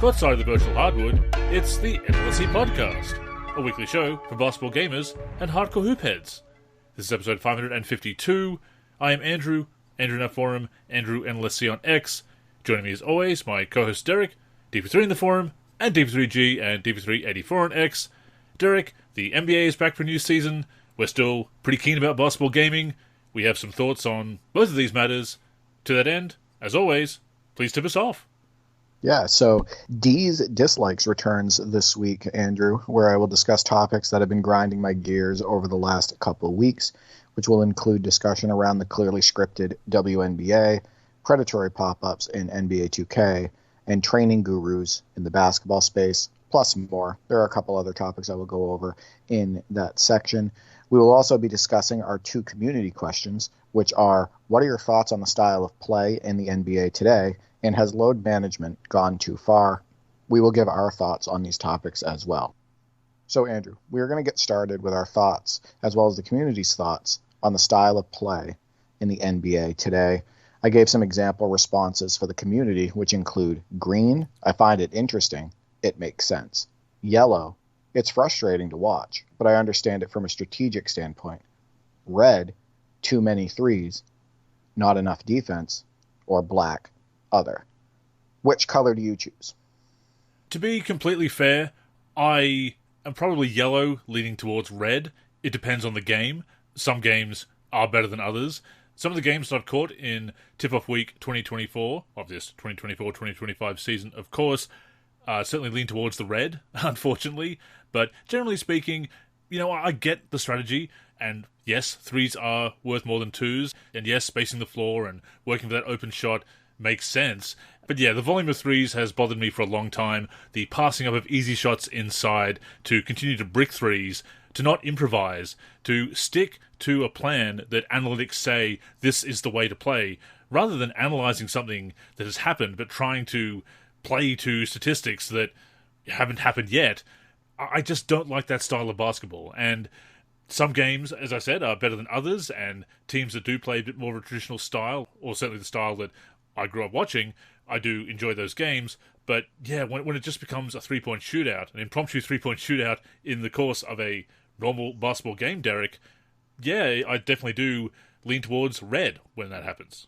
Courtside of the virtual hardwood, it's the NLSC Podcast, a weekly show for basketball gamers and hardcore hoop heads. This is episode 552. I am Andrew in our forum, Andrew NLSC on X. Joining me as always, my co-host Derek, DP3 in the forum, and DP3G and DP384 on X. Derek, the NBA is back for a new season. We're still pretty keen about basketball gaming. We have some thoughts on both of these matters. To that end, as always, please tip us off. Yeah, so D's Dislikes returns this week, Andrew, where I will discuss topics that have been grinding my gears over the last couple of weeks, which will include discussion around the clearly scripted WNBA, predatory pop-ups in NBA 2K, and training gurus in the basketball space, plus more. There are a couple other topics I will go over in that section. We will also be discussing our two community questions, which are, what are your thoughts on the style of play in the NBA today? And has load management gone too far? We will give our thoughts on these topics as well. So, Andrew, we're going to get started with our thoughts, as well as the community's thoughts, on the style of play in the NBA today. I gave some example responses for the community, which include green, I find it interesting, it makes sense. Yellow, it's frustrating to watch, but I understand it from a strategic standpoint. Red, too many threes, not enough defense. Or black, other. Which color do you choose? To be completely fair, I am probably yellow, leaning towards red. It depends on the game. Some games are better than others. Some of the games that I've caught in Tip-Off Week 2024, of this 2024-2025 season, of course, certainly lean towards the red, unfortunately. But generally speaking, I get the strategy, and yes, threes are worth more than twos, and yes, spacing the floor and working for that open shot makes sense. But yeah, the volume of threes has bothered me for a long time. The passing up of easy shots inside, to continue to brick threes, to not improvise, to stick to a plan that analytics say this is the way to play, rather than analyzing something that has happened but trying to play to statistics that haven't happened yet. I just don't like that style of basketball. And some games, as I said, are better than others, and teams that do play a bit more of a traditional style, or certainly the style that I grew up watching, I do enjoy those games. But yeah, when it just becomes a three-point shootout, an impromptu three-point shootout in the course of a normal basketball game, Derek, yeah, I definitely do lean towards red when that happens.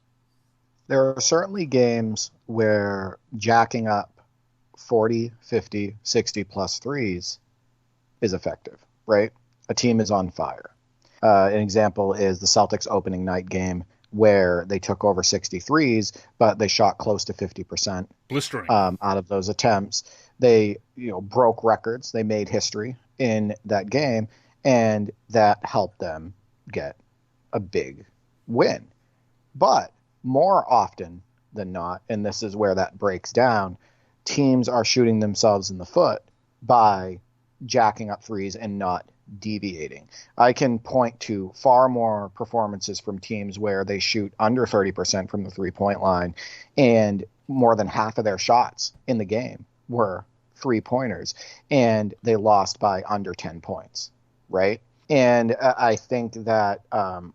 There are certainly games where jacking up 40, 50, 60 plus threes is effective, right? A team is on fire. An example is the Celtics opening night game where they took over 63s, but they shot close to 50%. Blistering. Out of those attempts. They broke records. They made history in that game, and that helped them get a big win. But more often than not, and this is where that breaks down, teams are shooting themselves in the foot by jacking up threes and not deviating. I can point to far more performances from teams where they shoot under 30% from the three-point line, and more than half of their shots in the game were three-pointers, and they lost by under 10 points, right? And I think that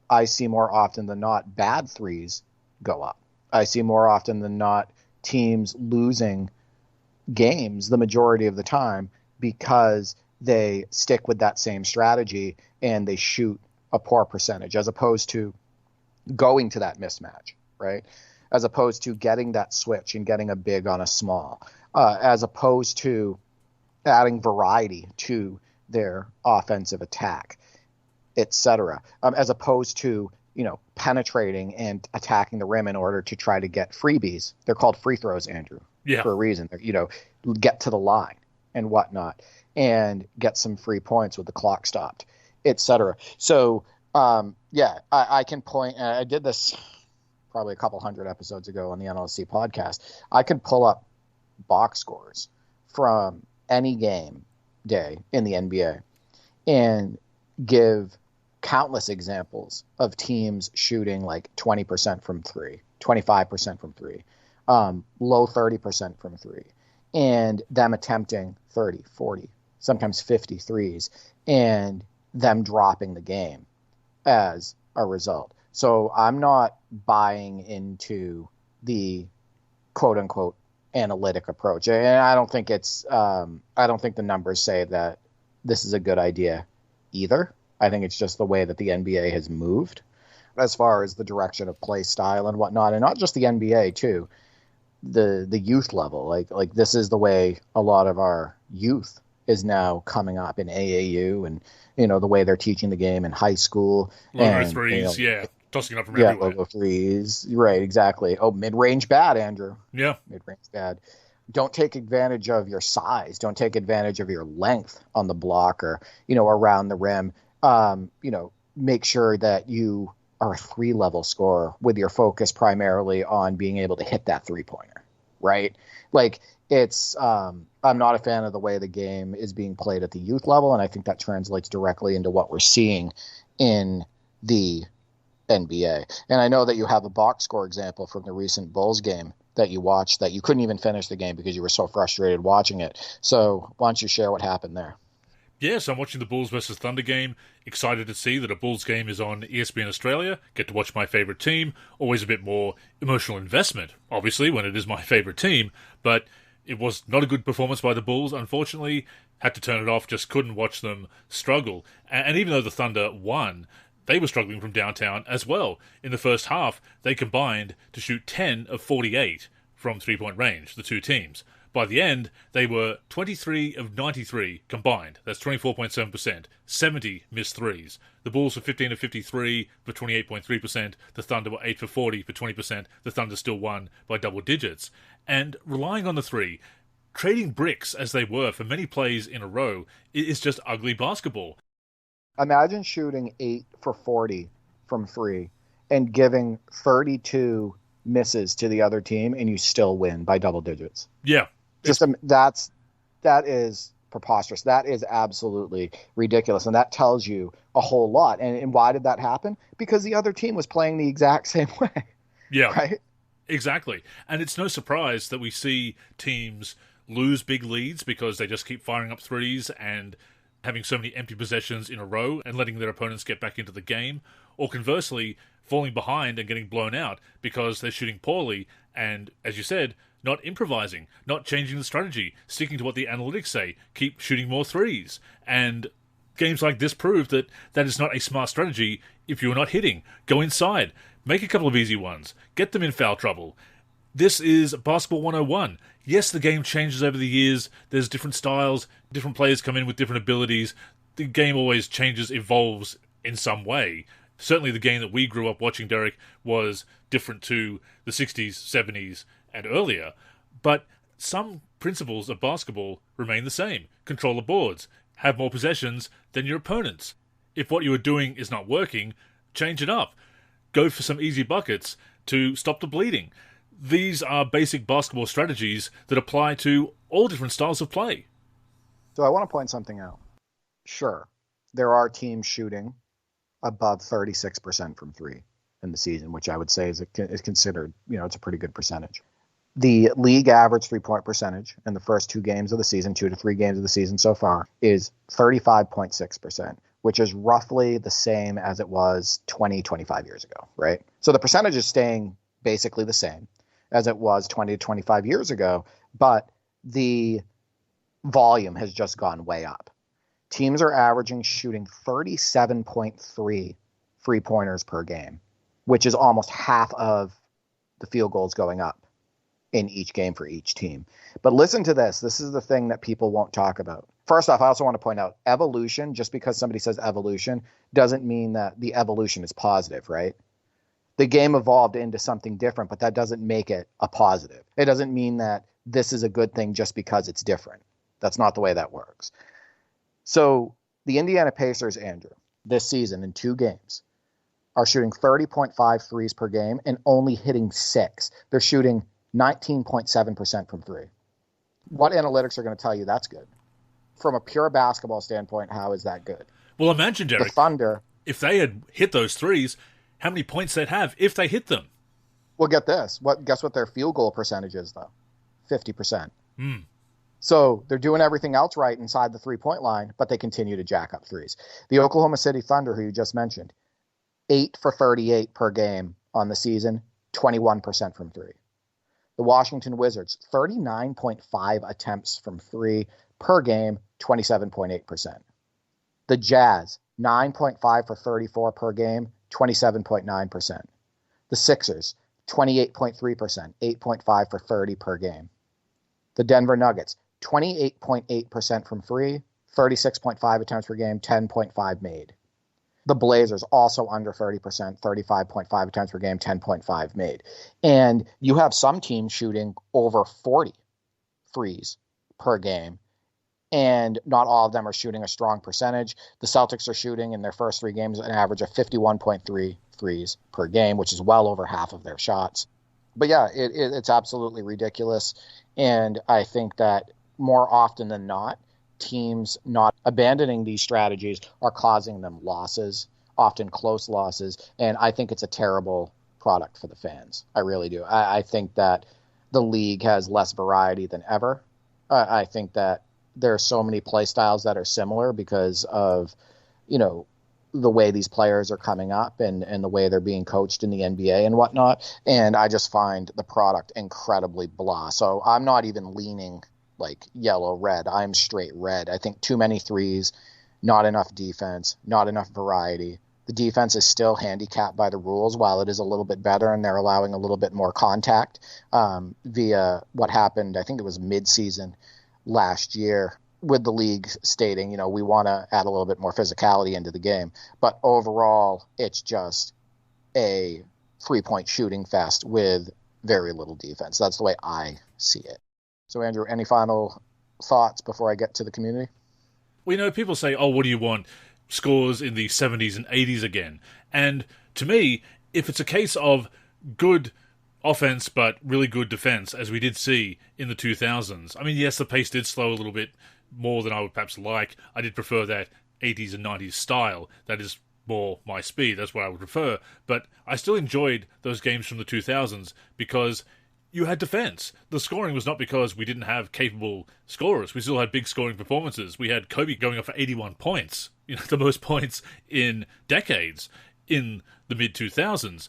I see more often than not bad threes go up. I see more often than not teams losing games the majority of the time because they stick with that same strategy and they shoot a poor percentage, as opposed to going to that mismatch, right? As opposed to getting that switch and getting a big on a small, as opposed to adding variety to their offensive attack, etc. As opposed to, penetrating and attacking the rim in order to try to get freebies. They're called free throws, Andrew, for a reason. Get to the line and whatnot, and get some free points with the clock stopped, etc. So, I can point. I did this probably a couple hundred episodes ago on the NLSC podcast. I can pull up box scores from any game day in the NBA and give countless examples of teams shooting like 20% from three, 25% from three, low 30% from three, and them attempting 30, 40, sometimes 50 threes, and them dropping the game as a result. So I'm not buying into the quote-unquote analytic approach. And I don't think I don't think the numbers say that this is a good idea either. I think it's just the way that the NBA has moved as far as the direction of play style and whatnot, and not just the NBA too, the youth level. Like this is the way a lot of our youth is now coming up in AAU, and the way they're teaching the game in high school. Logo threes, tossing it up from everywhere. Logo threes, right? Exactly. Oh, mid-range bad, Andrew. Yeah, mid-range bad. Don't take advantage of your size. Don't take advantage of your length on the block or around the rim. Make sure that you are a 3-level scorer with your focus primarily on being able to hit that 3-pointer, right? Like it's, I'm not a fan of the way the game is being played at the youth level, and I think that translates directly into what we're seeing in the NBA. And I know that you have a box score example from the recent Bulls game that you watched that you couldn't even finish the game because you were so frustrated watching it. So why don't you share what happened there? Yes, I'm watching the Bulls versus Thunder game. Excited to see that a Bulls game is on ESPN Australia. Get to watch my favourite team. Always a bit more emotional investment, obviously, when it is my favourite team. But it was not a good performance by the Bulls, unfortunately. Had to turn it off, just couldn't watch them struggle. And even though the Thunder won, they were struggling from downtown as well. In the first half, they combined to shoot 10 of 48 from three-point range, the two teams. By the end, they were 23 of 93 combined. That's 24.7%. 70 missed threes. The Bulls were 15 of 53 for 28.3%. The Thunder were 8 for 40 for 20%. The Thunder still won by double digits. And relying on the three, trading bricks as they were for many plays in a row, is just ugly basketball. Imagine shooting 8 for 40 from three and giving 32 misses to the other team, and you still win by double digits. Yeah. That is preposterous. That is absolutely ridiculous. And that tells you a whole lot. And why did that happen? Because the other team was playing the exact same way. Yeah. Right? Exactly. And it's no surprise that we see teams lose big leads because they just keep firing up threes and having so many empty possessions in a row and letting their opponents get back into the game. Or conversely, falling behind and getting blown out because they're shooting poorly and, as you said, not improvising, not changing the strategy, sticking to what the analytics say, keep shooting more threes. And games like this prove that that is not a smart strategy if you're not hitting. Go inside, make a couple of easy ones, get them in foul trouble. This is Basketball 101. Yes, the game changes over the years. There's different styles, different players come in with different abilities. The game always changes, evolves in some way. Certainly the game that we grew up watching, Derek, was different to the 60s, 70s, and earlier, but some principles of basketball remain the same. Control the boards, have more possessions than your opponents. If what you are doing is not working, change it up. Go for some easy buckets to stop the bleeding. These are basic basketball strategies that apply to all different styles of play. So I want to point something out. Sure, there are teams shooting above 36% from three in the season, which I would say is considered, it's a pretty good percentage. The league average 3-point percentage in the first 2 games of the season, 2 to 3 games of the season so far, is 35.6%, which is roughly the same as it was 25 years ago, right? So the percentage is staying basically the same as it was 20 to 25 years ago, but the volume has just gone way up. Teams are averaging shooting 37.3 3-pointers per game, which is almost half of the field goals going up in each game for each team. But listen to this. This is the thing that people won't talk about. First off, I also want to point out evolution. Just because somebody says evolution doesn't mean that the evolution is positive, right? The game evolved into something different, but that doesn't make it a positive. It doesn't mean that this is a good thing just because it's different. That's not the way that works. So the Indiana Pacers, Andrew, this season in 2 games are shooting 30.5 threes per game and only hitting 6. They're shooting 19.7% from three. What analytics are going to tell you that's good? From a pure basketball standpoint, how is that good? Well, imagine, Derek, the Thunder, if they had hit those threes, how many points they'd have if they hit them. Well, get this. Guess what their field goal percentage is, though? 50%. Mm. So they're doing everything else right inside the 3-point line, but they continue to jack up threes. The Oklahoma City Thunder, who you just mentioned, 8 for 38 per game on the season, 21% from three. The Washington Wizards, 39.5 attempts from three per game, 27.8%. The Jazz, 9.5 for 34 per game, 27.9%. The Sixers, 28.3%, 8.5 for 30 per game. The Denver Nuggets, 28.8% from three, 36.5 attempts per game, 10.5 made. The Blazers, also under 30%, 35.5 attempts per game, 10.5 made. And you have some teams shooting over 40 threes per game, and not all of them are shooting a strong percentage. The Celtics are shooting in their first three games an average of 51.3 threes per game, which is well over half of their shots. But yeah, it's absolutely ridiculous. And I think that more often than not, teams not abandoning these strategies are causing them losses, often close losses. And I think it's a terrible product for the fans. I really do. I think that the league has less variety than ever. I think that there are so many play styles that are similar because of, the way these players are coming up and the way they're being coached in the NBA and whatnot. And I just find the product incredibly blah. So I'm not even leaning like yellow, red. I'm straight red. I think too many threes, not enough defense, not enough variety. The defense is still handicapped by the rules, while it is a little bit better and they're allowing a little bit more contact via what happened, I think it was mid-season last year, with the league stating, we want to add a little bit more physicality into the game. But overall, it's just a three-point shooting fest with very little defense. That's the way I see it. So, Andrew, any final thoughts before I get to the community? Well, people say, what do you want? Scores in the 70s and 80s again. And to me, if it's a case of good offense but really good defense, as we did see in the 2000s, I mean, yes, the pace did slow a little bit more than I would perhaps like. I did prefer that 80s and 90s style. That is more my speed. That's what I would prefer. But I still enjoyed those games from the 2000s because you had defense. The scoring was not because we didn't have capable scorers. We still had big scoring performances. We had Kobe going up for 81 points, the most points in decades in the mid-2000s.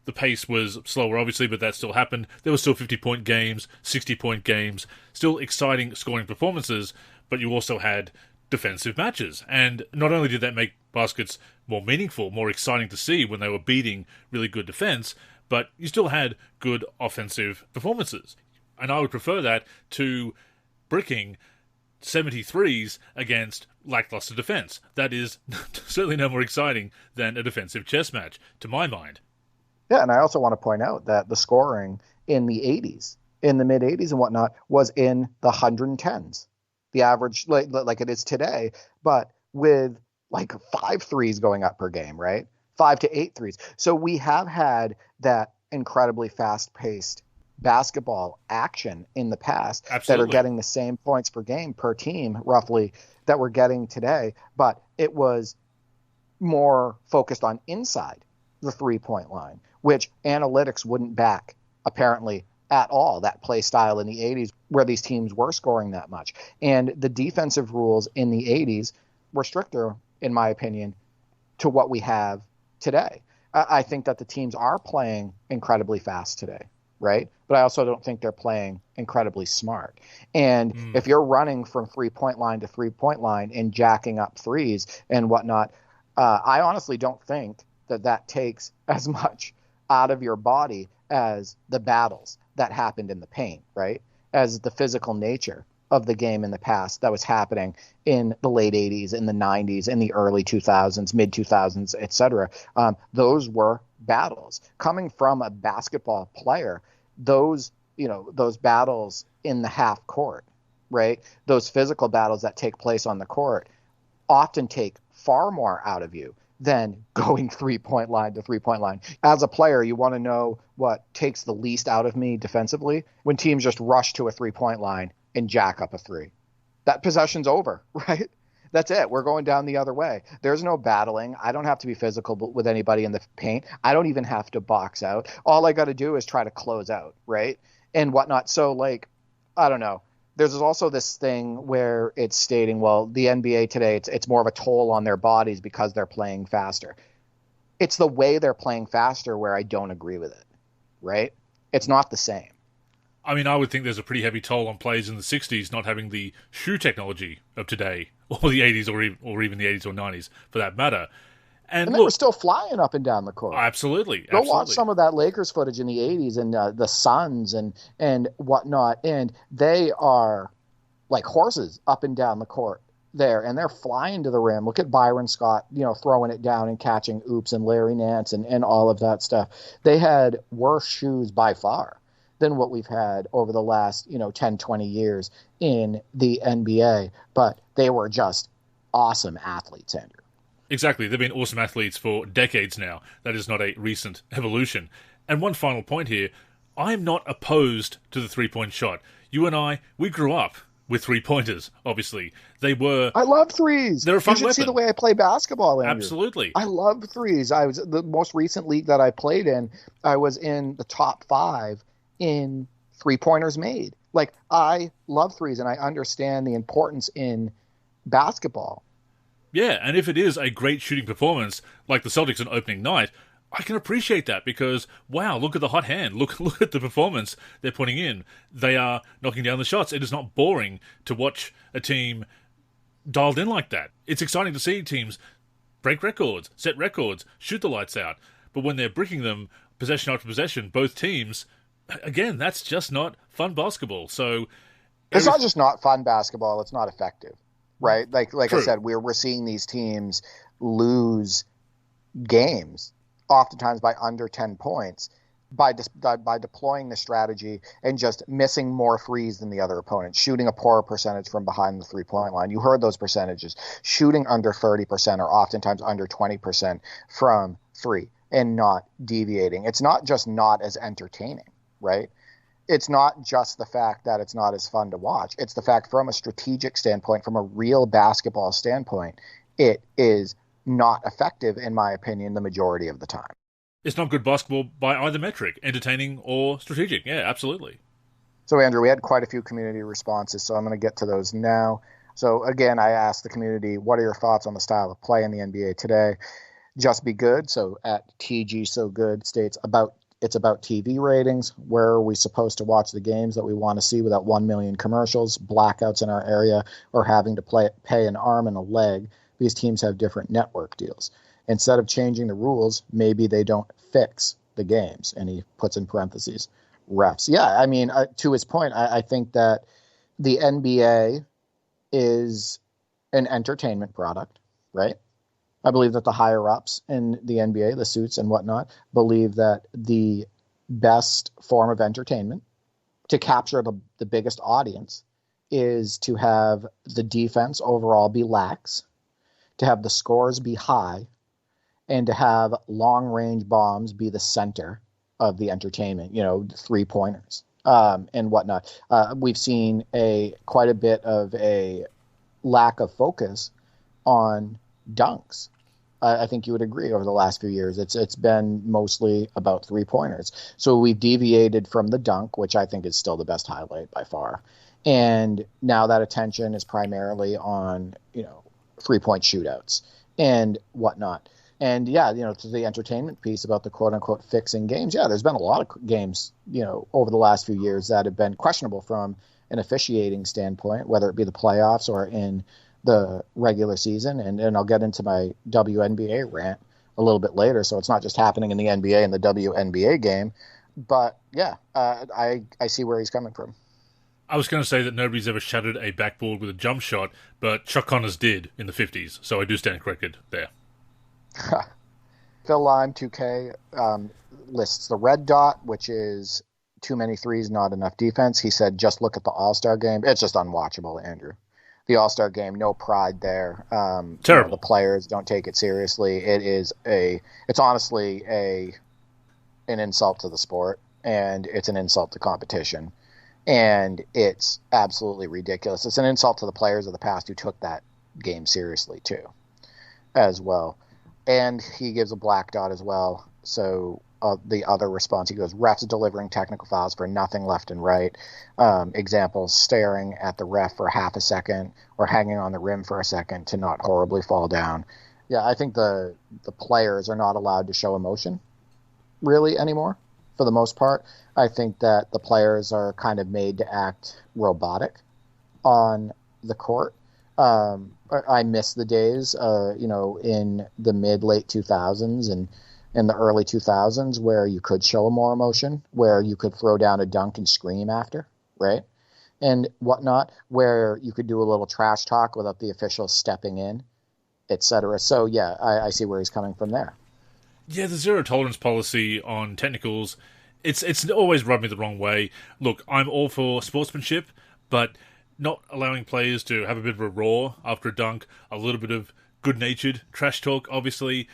The pace was slower, obviously, but that still happened. There were still 50-point games, 60-point games, still exciting scoring performances, but you also had defensive matches. And not only did that make baskets more meaningful, more exciting to see when they were beating really good defense, but you still had good offensive performances. And I would prefer that to bricking 73s against lackluster defense. That is certainly no more exciting than a defensive chess match, to my mind. Yeah, and I also want to point out that the scoring in the 80s, in the mid-80s and whatnot, was in the 110s. The average, like it is today, but with like 5 threes going up per game, right? 5 to 8 threes. So we have had that incredibly fast-paced basketball action in the past. Absolutely. That are getting the same points per game per team, roughly, that we're getting today. But it was more focused on inside the three-point line, which analytics wouldn't back, apparently, at all, that play style in the 80s where these teams were scoring that much. And the defensive rules in the 80s were stricter, in my opinion, to what we have today. I think that the teams are playing incredibly fast today, right? But I also don't think they're playing incredibly smart. And if you're running from three-point line to three-point line and jacking up threes and whatnot, I honestly don't think that takes as much out of your body as the battles that happened in the paint, right? As the physical nature of the game in the past that was happening in the late 80s, in the 90s, in the early 2000s, mid 2000s, etc. Those were battles. Coming from a basketball player, those battles in the half court, right? Those physical battles that take place on the court often take far more out of you than going three-point line to three-point line. As a player, you want to know what takes the least out of me defensively? When teams just rush to a three-point line and jack up a three. That possession's over, right? That's it. We're going down the other way. There's no battling. I don't have to be physical with anybody in the paint. I don't even have to box out. All I got to do is try to close out, right? And whatnot. So, I don't know. There's also this thing where it's stating, well, the NBA today, it's more of a toll on their bodies because they're playing faster. It's the way they're playing faster where I don't agree with it, right? It's not the same. I mean, I would think there's a pretty heavy toll on players in the 60s not having the shoe technology of today, or the 80s, or even the 80s or 90s, for that matter. And they were still flying up and down the court. Absolutely. Go watch some of that Lakers footage in the 80s and the Suns and whatnot, and they are like horses up and down the court there, and they're flying to the rim. Look at Byron Scott, throwing it down and catching oops, and Larry Nance and all of that stuff. They had worse shoes by far than what we've had over the last 10, 20 years in the NBA, but they were just awesome athletes, Andrew. Exactly. They've been awesome athletes for decades now. That is not a recent evolution. And one final point here, I'm not opposed to the three-point shot. You and I, we grew up with three-pointers, obviously. I love threes. They're a fun weapon. You should see the way I play basketball, Andrew. Absolutely. I love threes. I was the most recent league that I played in, I was in the top 5 in three-pointers made. Like, I love threes, and I understand the importance in basketball. Yeah, and if it is a great shooting performance, like the Celtics on opening night, I can appreciate that because, wow, look at the hot hand. Look at the performance they're putting in. They are knocking down the shots. It is not boring to watch a team dialed in like that. It's exciting to see teams break records, set records, shoot the lights out. But when they're bricking them possession after possession, both teams, again, that's just not fun basketball. So it's not just not fun basketball, it's not effective. Right? Like I said, we're seeing these teams lose games, oftentimes by under 10 points, by deploying the strategy and just missing more threes than the other opponent, shooting a poorer percentage from behind the three-point line. You heard those percentages. Shooting under 30% or oftentimes under 20% from three and not deviating. It's not just not as entertaining, right? It's not just the fact that it's not as fun to watch. It's the fact from a strategic standpoint, from a real basketball standpoint, it is not effective, in my opinion, the majority of the time. It's not good basketball by either metric, entertaining or strategic. Yeah, absolutely. So, Andrew, we had quite a few community responses, so I'm going to get to those now. So, again, I asked the community, what are your thoughts on the style of play in the NBA today? Just be good. So, at TG So Good states, it's about TV ratings. Where are we supposed to watch the games that we want to see without 1 million commercials, blackouts in our area, or having to pay an arm and a leg? These teams have different network deals. Instead of changing the rules, maybe they don't fix the games. And he puts in parentheses, refs. Yeah, I mean, to his point, I think that the NBA is an entertainment product, right? I believe that the higher-ups in the NBA, the suits and whatnot, believe that the best form of entertainment to capture the biggest audience is to have the defense overall be lax, to have the scores be high, and to have long-range bombs be the center of the entertainment, three-pointers and whatnot. We've seen quite a bit of a lack of focus on dunks. I think you would agree over the last few years. It's been mostly about three-pointers. So we've deviated from the dunk, which I think is still the best highlight by far. And now that attention is primarily on, three-point shootouts and whatnot. And, to the entertainment piece about the quote-unquote fixing games, there's been a lot of games, over the last few years that have been questionable from an officiating standpoint, whether it be the playoffs or in the regular season. And I'll get into my WNBA rant a little bit later, so it's not just happening in the NBA and the WNBA game. But, I see where he's coming from. I was going to say that nobody's ever shattered a backboard with a jump shot, but Chuck Connors did in the 50s, so I do stand corrected there. Phil Lime 2K lists the red dot, which is too many threes, not enough defense. He said, just look at the All-Star game. It's just unwatchable, Andrew. The All-Star game, no pride there. Terrible. The players don't take it seriously. It's honestly an insult to the sport, and it's an insult to competition. And it's absolutely ridiculous. It's an insult to the players of the past who took that game seriously, too, as well. And he gives a black dot as well. So the other response, he goes, refs delivering technical fouls for nothing left and right. Examples, staring at the ref for half a second or hanging on the rim for a second to not horribly fall down. Yeah, I think the players are not allowed to show emotion really anymore. for the most part. I think that the players are kind of made to act robotic on the court. I miss the days, in the late 2000s and in the early 2000s where you could show more emotion, where you could throw down a dunk and scream after, right? And whatnot, where you could do a little trash talk without the officials stepping in, etc. So, yeah, I see where he's coming from there. Yeah, the zero tolerance policy on technicals, it's always rubbed me the wrong way. Look, I'm all for sportsmanship, but not allowing players to have a bit of a roar after a dunk, a little bit of good-natured trash talk, obviously,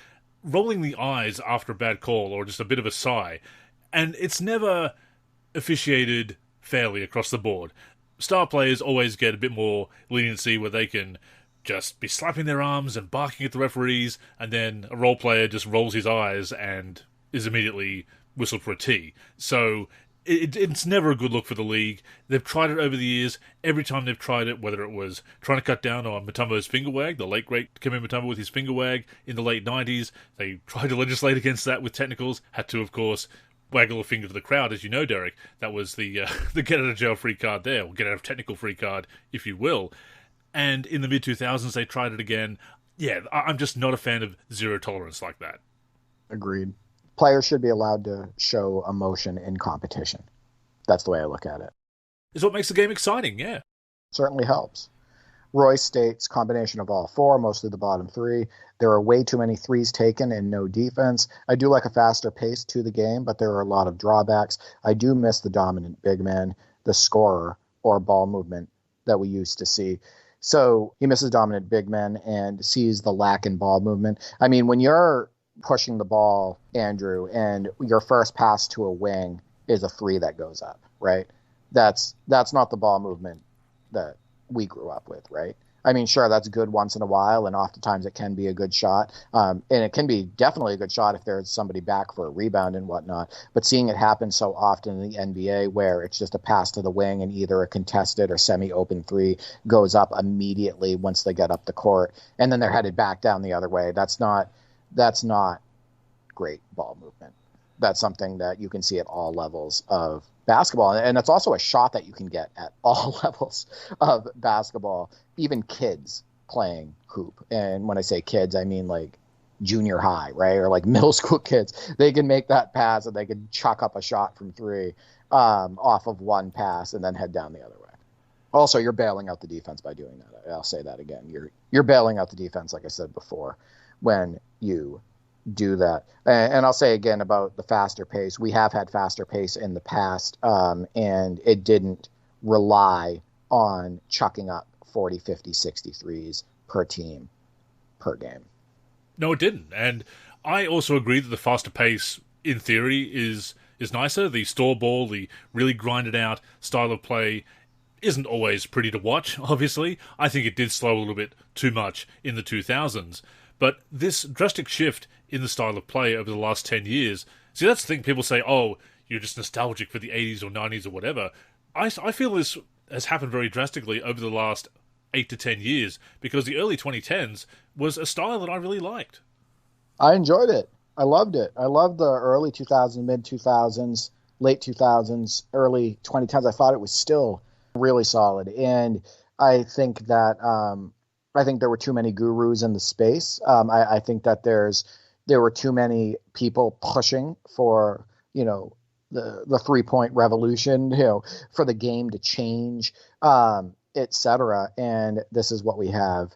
rolling the eyes after a bad call or just a bit of a sigh. And it's never officiated fairly across the board. Star players always get a bit more leniency where they can just be slapping their arms and barking at the referees, and then a role player just rolls his eyes and is immediately whistled for a tee. So it's never a good look for the league. They've tried it over the years. Every time they've tried it, whether it was trying to cut down on Mutombo's finger wag, the late great Dikembe Mutombo with his finger wag in the late 90s, they tried to legislate against that with technicals, had to, of course, waggle a finger to the crowd, as you know, Derek. That was the get out of jail free card there, or get out of technical free card, if you will. And in the mid-2000s, they tried it again. Yeah, I'm just not a fan of zero tolerance like that. Agreed. Players should be allowed to show emotion in competition. That's the way I look at it. It's what makes the game exciting, yeah. Certainly helps. Royce states, combination of all four, mostly the bottom three. There are way too many threes taken and no defense. I do like a faster pace to the game, but there are a lot of drawbacks. I do miss the dominant big man, the scorer, or ball movement that we used to see. So he misses dominant big men and sees the lack in ball movement. I mean, when you're pushing the ball, Andrew, and your first pass to a wing is a three that goes up, right? That's not the ball movement that we grew up with, right? I mean, sure, that's good once in a while, and oftentimes it can be a good shot. And it can be definitely a good shot if there's somebody back for a rebound and whatnot. But seeing it happen so often in the NBA where it's just a pass to the wing and either a contested or semi-open three goes up immediately once they get up the court, and then they're headed back down the other way, that's not great ball movement. That's something that you can see at all levels of basketball. And it's also a shot that you can get at all levels of basketball, even kids playing hoop. And when I say kids, I mean like junior high, right? Or like middle school kids. They can make that pass and they can chuck up a shot from three off of one pass and then head down the other way. Also, you're bailing out the defense by doing that. I'll say that again. You're bailing out the defense, like I said before, when you do that. And I'll say again about the faster pace. We have had faster pace in the past, and it didn't rely on chucking up 40, 50, 60 threes per team per game. No, it didn't. And I also agree that the faster pace, in theory, is nicer. The store ball, the really grinded out style of play isn't always pretty to watch, obviously. I think it did slow a little bit too much in the 2000s. But this drastic shift in the style of play over the last 10 years, see, that's the thing. People say, oh, you're just nostalgic for the 80s or 90s or whatever. I feel this has happened very drastically over the last 8 to 10 years because the early 2010s was a style that I really liked. I enjoyed it. I loved it. I loved the early 2000s, mid-2000s, late 2000s, early 2010s. I thought it was still really solid. And I think that I think there were too many gurus in the space. I think that there were too many people pushing for, the 3-point revolution, for the game to change, et cetera. And this is what we have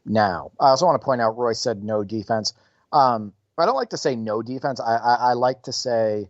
now. I also want to point out, Roy said no defense. I don't like to say no defense. I like to say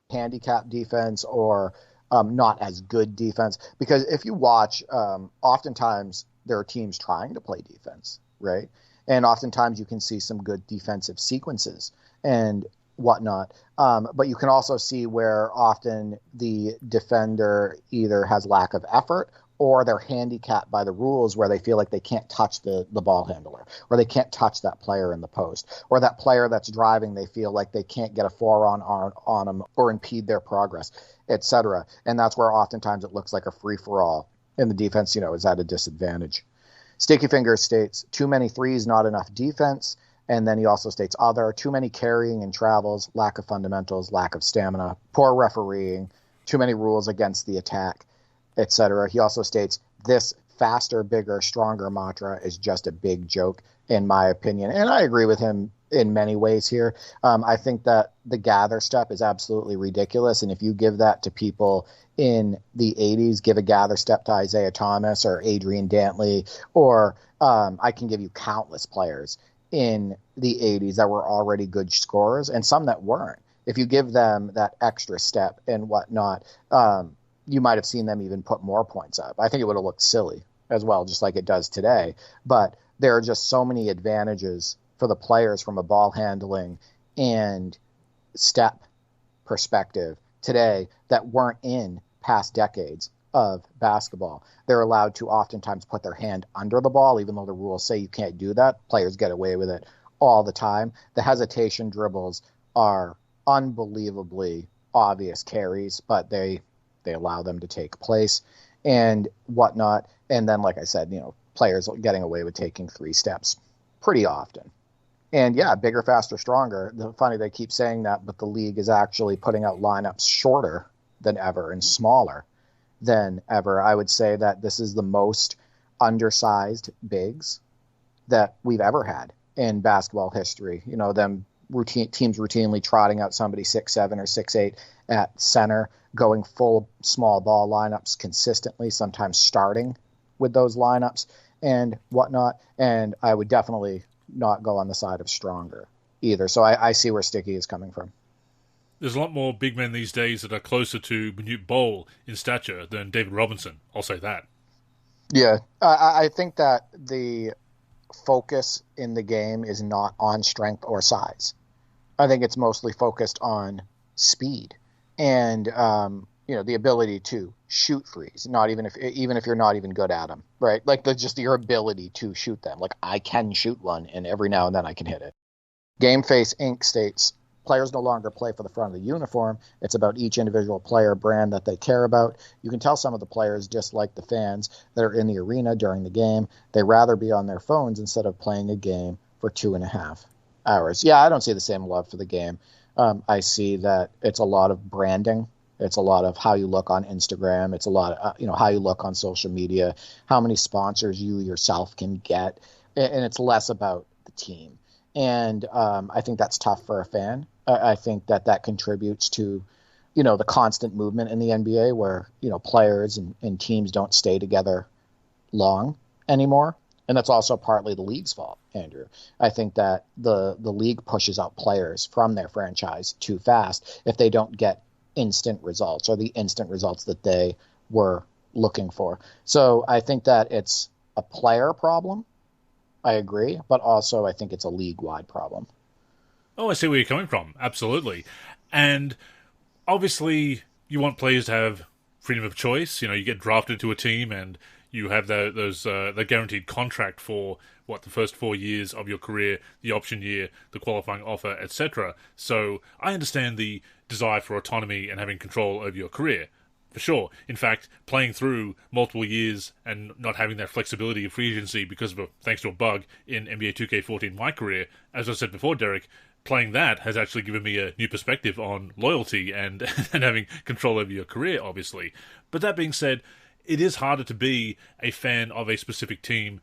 handicap defense or not as good defense, because if you watch, oftentimes there are teams trying to play defense, right? And oftentimes you can see some good defensive sequences and whatnot. But you can also see where often the defender either has lack of effort or they're handicapped by the rules where they feel like they can't touch the ball handler, or they can't touch that player in the post, or that player that's driving, they feel like they can't get a forearm on them or impede their progress, etc. And that's where oftentimes it looks like a free-for-all, and the defense, is at a disadvantage. Sticky Fingers states, too many threes, not enough defense. And then he also states, there are too many carrying and travels, lack of fundamentals, lack of stamina, poor refereeing, too many rules against the attack, etc. He also states, this faster, bigger, stronger mantra is just a big joke, in my opinion. And I agree with him in many ways here. I think that the gather step is absolutely ridiculous. And if you give that to people in the 80s, give a gather step to Isaiah Thomas or Adrian Dantley, or I can give you countless players in the 80s that were already good scorers and some that weren't. If you give them that extra step and whatnot, you might have seen them even put more points up. I think it would have looked silly as well, just like it does today. But there are just so many advantages for the players from a ball handling and step perspective today that weren't in past decades of basketball. They're allowed to oftentimes put their hand under the ball, even though the rules say you can't do that. Players get away with it all the time. The hesitation dribbles are unbelievably obvious carries, but they allow them to take place and whatnot. And then, like I said, players getting away with taking 3 steps pretty often. And yeah, bigger, faster, stronger. Funny they keep saying that, but the league is actually putting out lineups shorter than ever and smaller than ever. I would say that this is the most undersized bigs that we've ever had in basketball history. Teams routinely trotting out somebody 6'7" or 6'8" at center, going full small ball lineups consistently, sometimes starting with those lineups and whatnot. And I would definitely not go on the side of stronger either. So I see where Sticky is coming from. There's a lot more big men these days that are closer to Manute Bol in stature than David Robinson. I'll say that. Yeah, I think that the focus in the game is not on strength or size. I think it's mostly focused on speed and the ability to shoot threes. Not even if you're not even good at them, right? Like just your ability to shoot them. Like I can shoot one, and every now and then I can hit it. GameFace Inc. states, players no longer play for the front of the uniform. It's about each individual player brand that they care about. You can tell some of the players dislike the fans that are in the arena during the game. They rather be on their phones instead of playing a game for 2.5 hours. Yeah, I don't see the same love for the game. I see that it's a lot of branding. It's a lot of how you look on Instagram. It's a lot of, how you look on social media, how many sponsors you yourself can get. And it's less about the team. And I think that's tough for a fan. I think that contributes to, the constant movement in the NBA where, players and teams don't stay together long anymore. And that's also partly the league's fault, Andrew. I think that the league pushes out players from their franchise too fast if they don't get instant results or the instant results that they were looking for. So I think that it's a player problem. I agree, but also I think it's a league-wide problem. Oh, I see where you're coming from. Absolutely. And obviously you want players to have freedom of choice. You get drafted to a team and you have the guaranteed contract for the first 4 years of your career, the option year, the qualifying offer, etc. So I understand the desire for autonomy and having control over your career, for sure. In fact, playing through multiple years and not having that flexibility of free agency thanks to a bug in NBA 2K14 my career, as I said before, Derek, playing that has actually given me a new perspective on loyalty and having control over your career, obviously. But that being said, it is harder to be a fan of a specific team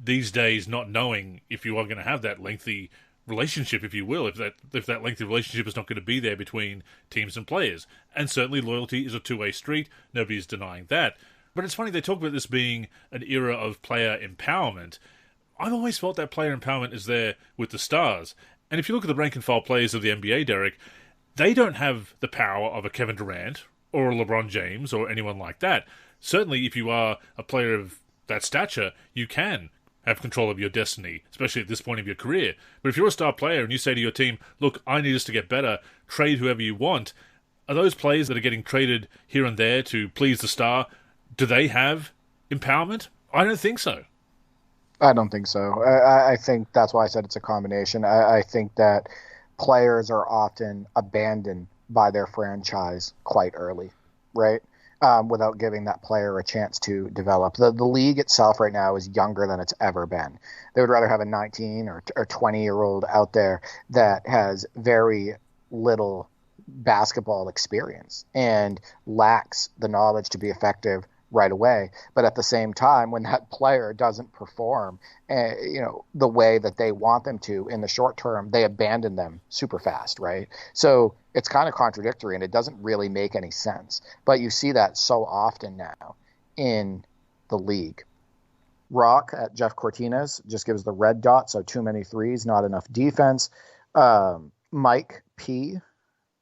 these days, not knowing if you are going to have that lengthy relationship, if you will, if that lengthy relationship is not going to be there between teams and players. And certainly loyalty is a two-way street. Nobody's denying that. But it's funny, they talk about this being an era of player empowerment. I've always felt that player empowerment is there with the stars. And if you look at the rank and file players of the NBA, Derek, they don't have the power of a Kevin Durant or a LeBron James or anyone like that. Certainly, if you are a player of that stature, you can have control of your destiny, especially at this point of your career. But if you're a star player and you say to your team, look, I need us to get better, trade whoever you want, are those players that are getting traded here and there to please the star, do they have empowerment? I don't think so. I don't think so. I think that's why I said it's a combination. I think that players are often abandoned by their franchise quite early, right? without giving that player a chance to develop. The league itself right now is younger than it's ever been. They would rather have a 19 or 20-year-old out there that has very little basketball experience and lacks the knowledge to be effective right away. But at the same time, when that player doesn't perform, the way that they want them to in the short term, they abandon them super fast, right? So it's kind of contradictory, and it doesn't really make any sense. But you see that so often now in the league. Rock at Jeff Cortines just gives the red dot, so too many threes, not enough defense. Mike P.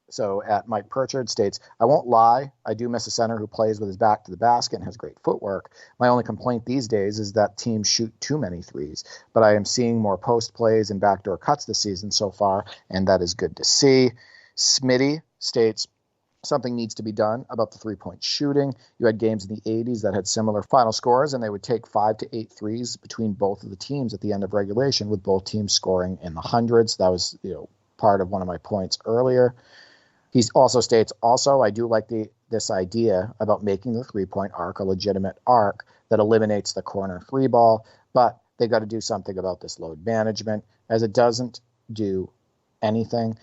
So at Mike Pritchard states, I won't lie, I do miss a center who plays with his back to the basket and has great footwork. My only complaint these days is that teams shoot too many threes, but I am seeing more post plays and backdoor cuts this season so far, and that is good to see. Smitty states, something needs to be done about the three-point shooting. You had games in the 80s that had similar final scores, and they would take 5 to 8 threes between both of the teams at the end of regulation, with both teams scoring in the hundreds. That was part of one of my points earlier. He also states, I do like this idea about making the three-point arc a legitimate arc that eliminates the corner three ball, but they got to do something about this load management, as it doesn't do anything.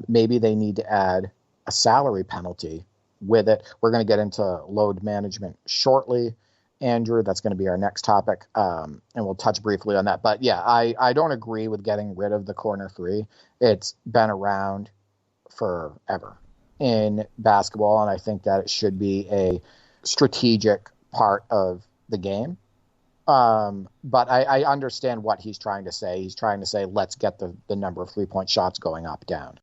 Maybe they need to add a salary penalty with it. We're going to get into load management shortly, Andrew. That's going to be our next topic, and we'll touch briefly on that. But yeah, I don't agree with getting rid of the corner three. It's been around forever in basketball, and I think that it should be a strategic part of the game. But I understand what he's trying to say. He's trying to say, let's get the number of three-point shots going up, down.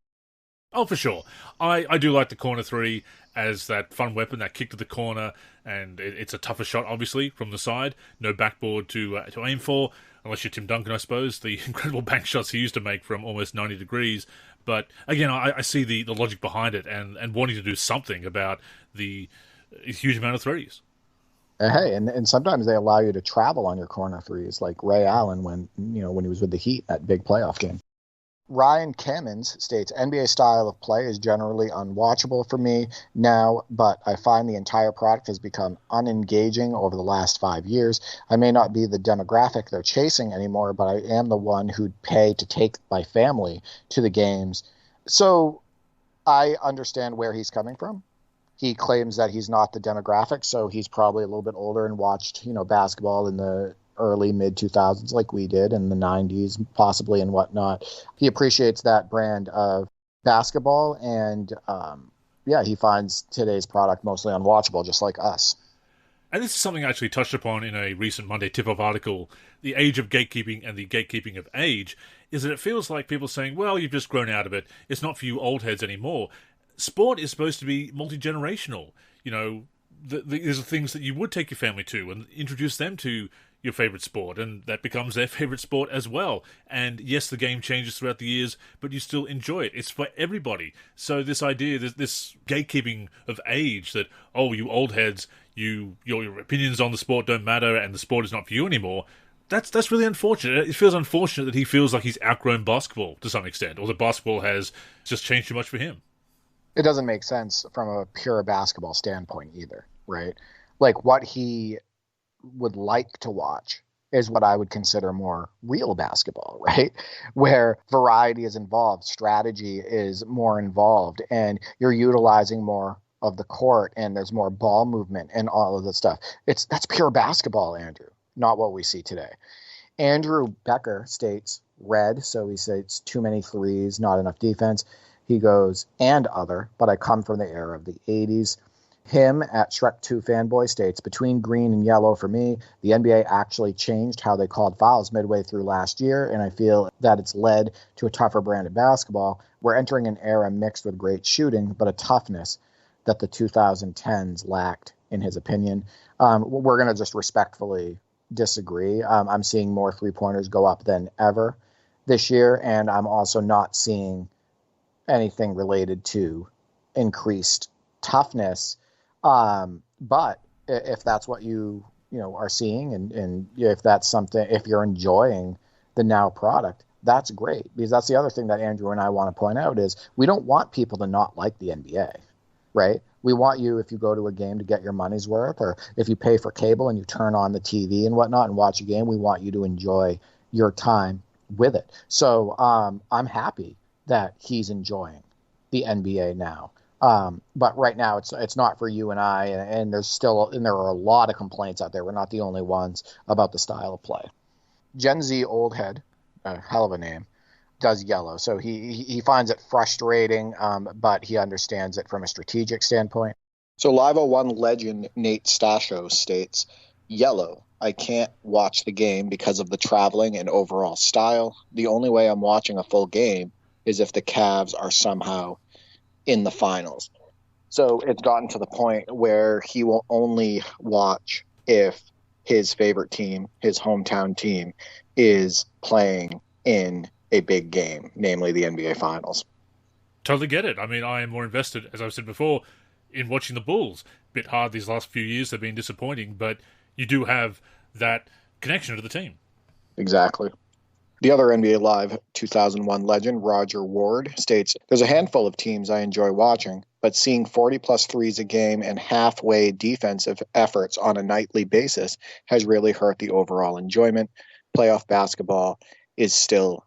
Oh, for sure. I do like the corner three as that fun weapon, that kick to the corner, and it's a tougher shot, obviously, from the side. No backboard to aim for, unless you're Tim Duncan, I suppose. The incredible bank shots he used to make from almost 90 degrees. But again, I see the logic behind it and wanting to do something about the huge amount of threes. Hey, and sometimes they allow you to travel on your corner threes, like Ray Allen when he was with the Heat, that big playoff game. Ryan Cammons states, NBA style of play is generally unwatchable for me now, but I find the entire product has become unengaging over the last 5 years. I may not be the demographic they're chasing anymore, but I am the one who'd pay to take my family to the games. So I understand where he's coming from. He claims that he's not the demographic, so he's probably a little bit older and watched, basketball in the early mid-2000s like we did, in the 90s possibly and whatnot. He appreciates that brand of basketball, and he finds today's product mostly unwatchable, just like us. And this is something I actually touched upon in a recent Monday Tip-Off article. The age of gatekeeping and the gatekeeping of age is that it feels like people saying, well, you've just grown out of it, it's not for you old heads anymore. Sport is supposed to be multi-generational. These are things that you would take your family to and introduce them to your favorite sport, and that becomes their favorite sport as well. And yes, the game changes throughout the years, but you still enjoy it. It's for everybody. So this idea, this gatekeeping of age, that, oh, you old heads, your opinions on the sport don't matter and the sport is not for you anymore, that's really unfortunate. It feels unfortunate that he feels like he's outgrown basketball to some extent, or that basketball has just changed too much for him. It doesn't make sense from a pure basketball standpoint either, right? Like, what he would like to watch is what I would consider more real basketball, right? Where variety is involved, strategy is more involved, and you're utilizing more of the court, and there's more ball movement and all of that stuff. That's pure basketball, Andrew, not what we see today. Andrew Becker states red, so he states too many threes, not enough defense. He goes, and other, but I come from the era of the 80s. Him at Shrek 2 Fanboy states, between green and yellow for me, the NBA actually changed how they called fouls midway through last year, and I feel that it's led to a tougher brand of basketball. We're entering an era mixed with great shooting, but a toughness that the 2010s lacked, in his opinion. We're going to just respectfully disagree. I'm seeing more three-pointers go up than ever this year, and I'm also not seeing anything related to increased toughness. But if that's what you are seeing, and if that's something, if you're enjoying the now product, that's great, because that's the other thing that Andrew and I want to point out is we don't want people to not like the NBA. right? We want you, if you go to a game, to get your money's worth, or if you pay for cable and you turn on the TV and whatnot and watch a game, we want you to enjoy your time with it. So I'm happy that he's enjoying the NBA now. But right now it's not for you and I, and there are a lot of complaints out there. We're not the only ones about the style of play. Gen Z old head, a hell of a name, does yellow. So he finds it frustrating, but he understands it from a strategic standpoint. So Live 01 legend Nate Stasho states, yellow. I can't watch the game because of the traveling and overall style. The only way I'm watching a full game is if the Cavs are somehow in the finals. So it's gotten to the point where he will only watch if his favorite team, his hometown team, is playing in a big game, namely the NBA Finals. Totally get it. I mean, I am more invested, as I've said before, in watching the Bulls. Bit hard these last few years, they've been disappointing, but you do have that connection to the team. Exactly. The other NBA Live 2001 legend, Roger Ward, states, there's a handful of teams I enjoy watching, but seeing 40-plus threes a game and halfway defensive efforts on a nightly basis has really hurt the overall enjoyment. Playoff basketball is still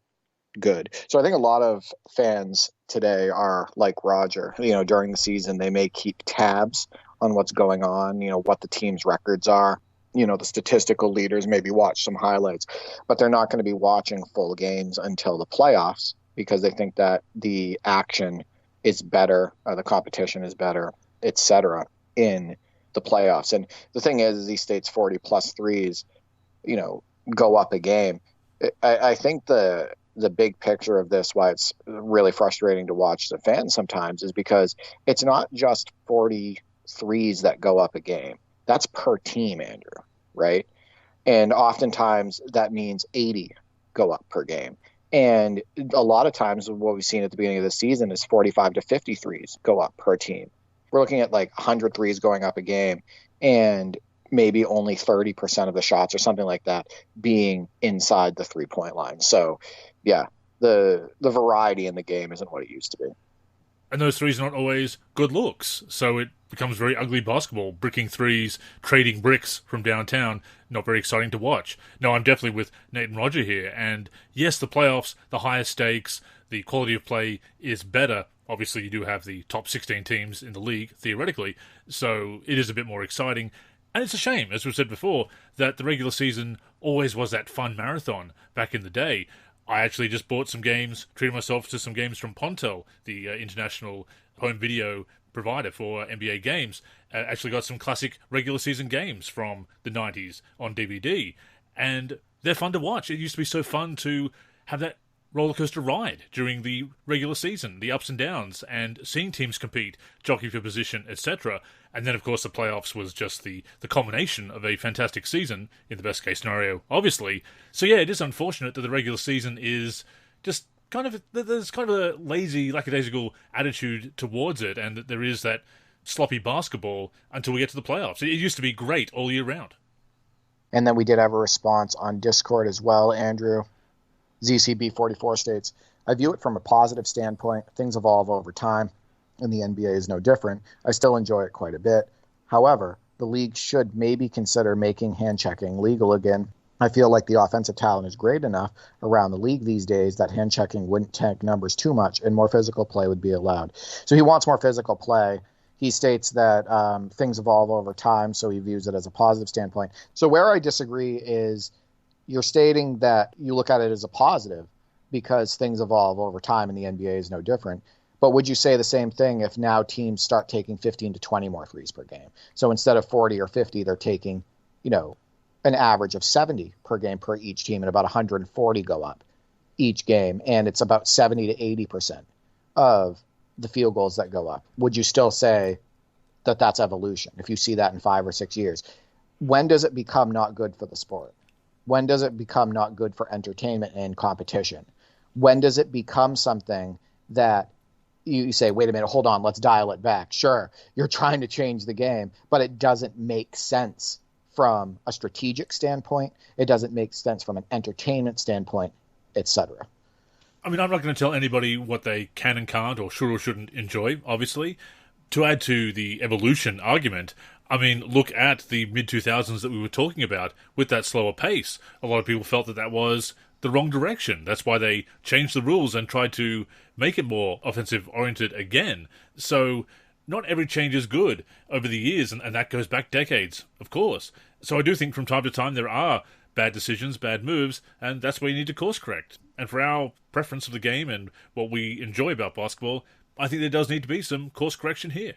good. So I think a lot of fans today are like Roger. During the season, they may keep tabs on what's going on, what the team's records are. The statistical leaders maybe watch some highlights, but they're not going to be watching full games until the playoffs because they think that the action is better, the competition is better, etc. in the playoffs. And the thing is he states 40-plus threes, go up a game. I think the big picture of this, why it's really frustrating to watch the fans sometimes, is because it's not just 40 threes that go up a game. That's per team, Andrew, right? And oftentimes that means 80 go up per game. And a lot of times what we've seen at the beginning of the season is 45 to 50 threes go up per team. We're looking at like 100 threes going up a game and maybe only 30% of the shots or something like that being inside the three-point line. So, yeah, the variety in the game isn't what it used to be. And those threes are not always good looks, so it becomes very ugly basketball. Bricking threes, trading bricks from downtown, not very exciting to watch. No, I'm definitely with Nate and Roger here. And yes, the playoffs, the higher stakes, the quality of play is better. Obviously, you do have the top 16 teams in the league, theoretically, so it is a bit more exciting. And it's a shame, as we've said before, that the regular season always was that fun marathon back in the day. I actually just bought some games, treated myself to some games from Pontel, the international home video provider for NBA games. Actually got some classic regular season games from the 90s on DVD. And they're fun to watch. It used to be so fun to have that roller coaster ride during the regular season, the ups and downs, and seeing teams compete, jockey for position, etc. And then, of course, the playoffs was just the culmination of a fantastic season, in the best case scenario, obviously. So yeah, it is unfortunate that the regular season is just there's kind of a lazy, lackadaisical attitude towards it, and that there is that sloppy basketball until we get to the playoffs. It used to be great all year round. And then we did have a response on Discord as well, Andrew. ZCB44 states, I view it from a positive standpoint. Things evolve over time, and the NBA is no different. I still enjoy it quite a bit. However, the league should maybe consider making hand-checking legal again. I feel like the offensive talent is great enough around the league these days that hand-checking wouldn't tank numbers too much, and more physical play would be allowed. So he wants more physical play. He states that things evolve over time, so he views it as a positive standpoint. So where I disagree is you're stating that you look at it as a positive because things evolve over time and the NBA is no different. But would you say the same thing if now teams start taking 15 to 20 more threes per game? So instead of 40 or 50, they're taking, an average of 70 per game per each team, and about 140 go up each game. And it's about 70 to 80% of the field goals that go up. Would you still say that that's evolution if you see that in 5 or 6 years? When does it become not good for the sport? When does it become not good for entertainment and competition? When does it become something that you say, wait a minute, hold on, let's dial it back? Sure, you're trying to change the game, but it doesn't make sense from a strategic standpoint. It doesn't make sense from an entertainment standpoint, etc. I mean, I'm not going to tell anybody what they can and can't or should or shouldn't enjoy, obviously, To add to the evolution argument, I mean, look at the mid-2000s that we were talking about with that slower pace. A lot of people felt that was the wrong direction. That's why they changed the rules and tried to make it more offensive-oriented again. So not every change is good over the years, and that goes back decades, of course. So I do think from time to time there are bad decisions, bad moves, and that's where you need to course correct. And for our preference of the game and what we enjoy about basketball, I think there does need to be some course correction here.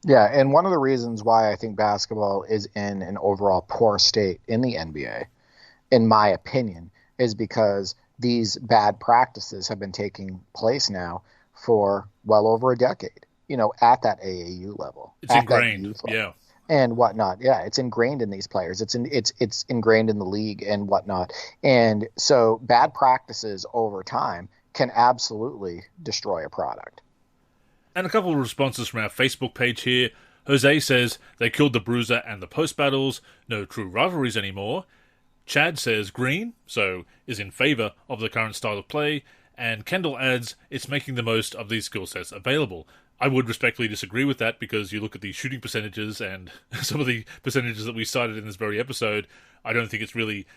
Yeah, and one of the reasons why I think basketball is in an overall poor state in the NBA, in my opinion, is because these bad practices have been taking place now for well over a decade, at that AAU level. It's ingrained, yeah. And whatnot. Yeah, it's ingrained in these players. It's ingrained in the league and whatnot. And so bad practices over time can absolutely destroy a product. And a couple of responses from our Facebook page here. Jose says, they killed the bruiser and the post battles. No true rivalries anymore. Chad says green, so is in favour of the current style of play. And Kendall adds, it's making the most of these skill sets available. I would respectfully disagree with that because you look at the shooting percentages and some of the percentages that we cited in this very episode, I don't think it's really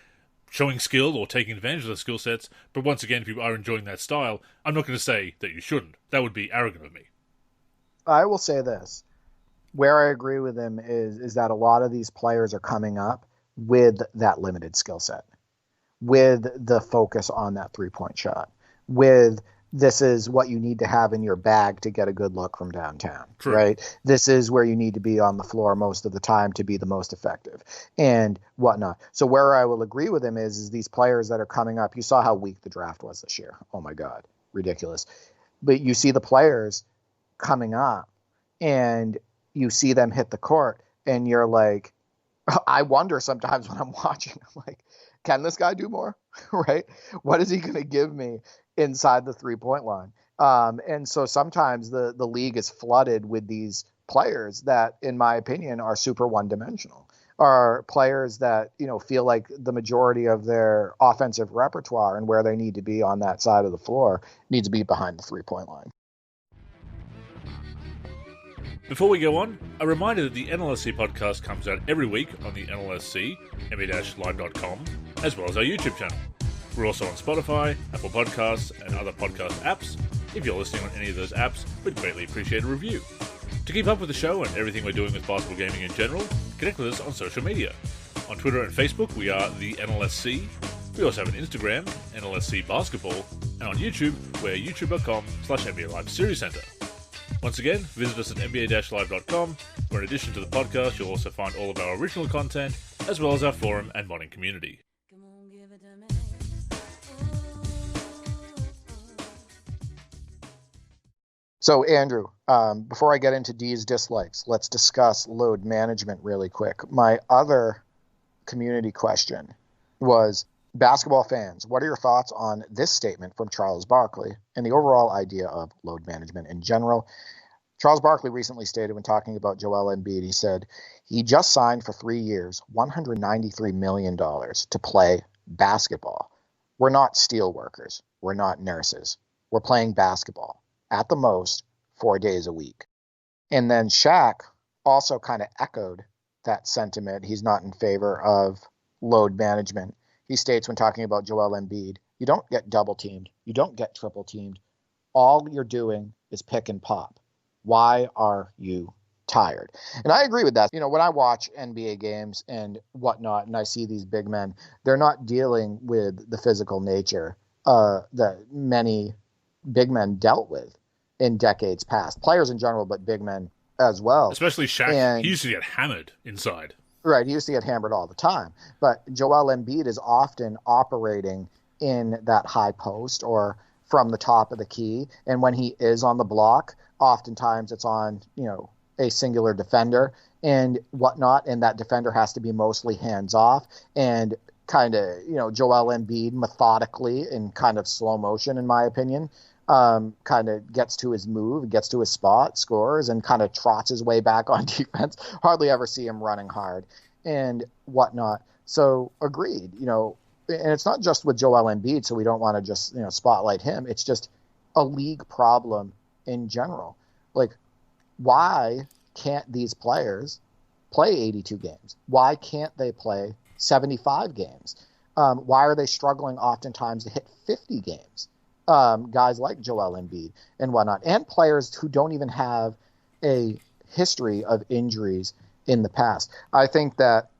showing skill or taking advantage of the skill sets. But once again, if you are enjoying that style, I'm not going to say that you shouldn't. That would be arrogant of me. I will say this. Where I agree with him is that a lot of these players are coming up with that limited skill set, with the focus on that three-point shot, with this is what you need to have in your bag to get a good look from downtown, True. Right? This is where you need to be on the floor most of the time to be the most effective and whatnot. So where I will agree with him is these players that are coming up, you saw how weak the draft was this year. Oh my God, ridiculous. But you see the players coming up and you see them hit the court and you're like, I wonder sometimes when I'm watching, I'm like, can this guy do more? Right? What is he going to give me inside the 3-point line? And so sometimes the league is flooded with these players that, in my opinion, are super one-dimensional, are players that, feel like the majority of their offensive repertoire and where they need to be on that side of the floor needs to be behind the 3-point line. Before we go on, a reminder that the NLSC podcast comes out every week on the NLSC, NBA-live.com, as well as our YouTube channel. We're also on Spotify, Apple Podcasts, and other podcast apps. If you're listening on any of those apps, we'd greatly appreciate a review. To keep up with the show and everything we're doing with basketball gaming in general, connect with us on social media. On Twitter and Facebook, we are the NLSC. We also have an Instagram, NLSC Basketball, and on YouTube, we're youtube.com/NBA Live Series Center. Once again, visit us at nba-live.com, where in addition to the podcast, you'll also find all of our original content, as well as our forum and modding community. So, Andrew, before I get into D's dislikes, let's discuss load management really quick. My other community question was, basketball fans, what are your thoughts on this statement from Charles Barkley and the overall idea of load management in general? Charles Barkley recently stated when talking about Joel Embiid, he said, he just signed for 3 years, $193 million to play basketball. We're not steel workers. We're not nurses. We're playing basketball at the most 4 days a week. And then Shaq also kind of echoed that sentiment. He's not in favor of load management. He states when talking about Joel Embiid, you don't get double teamed. You don't get triple teamed. All you're doing is pick and pop. Why are you tired? And I agree with that. When I watch NBA games and whatnot, and I see these big men, they're not dealing with the physical nature that many big men dealt with in decades past. Players in general, but big men as well. Especially Shaq. He used to get hammered inside. Right, he used to get hammered all the time. But Joel Embiid is often operating in that high post or from the top of the key. And when he is on the block, oftentimes it's on, a singular defender and whatnot. And that defender has to be mostly hands off and kind of, Joel Embiid methodically in kind of slow motion, in my opinion, kind of gets to his move, gets to his spot, scores, and kind of trots his way back on defense. Hardly ever see him running hard and whatnot. So agreed, and it's not just with Joel Embiid, so we don't want to just, spotlight him. It's just a league problem in general. Like, why can't these players play 82 games? Why can't they play 75 games? Why are they struggling oftentimes to hit 50 games? Guys like Joel Embiid and whatnot, and players who don't even have a history of injuries in the past. I think that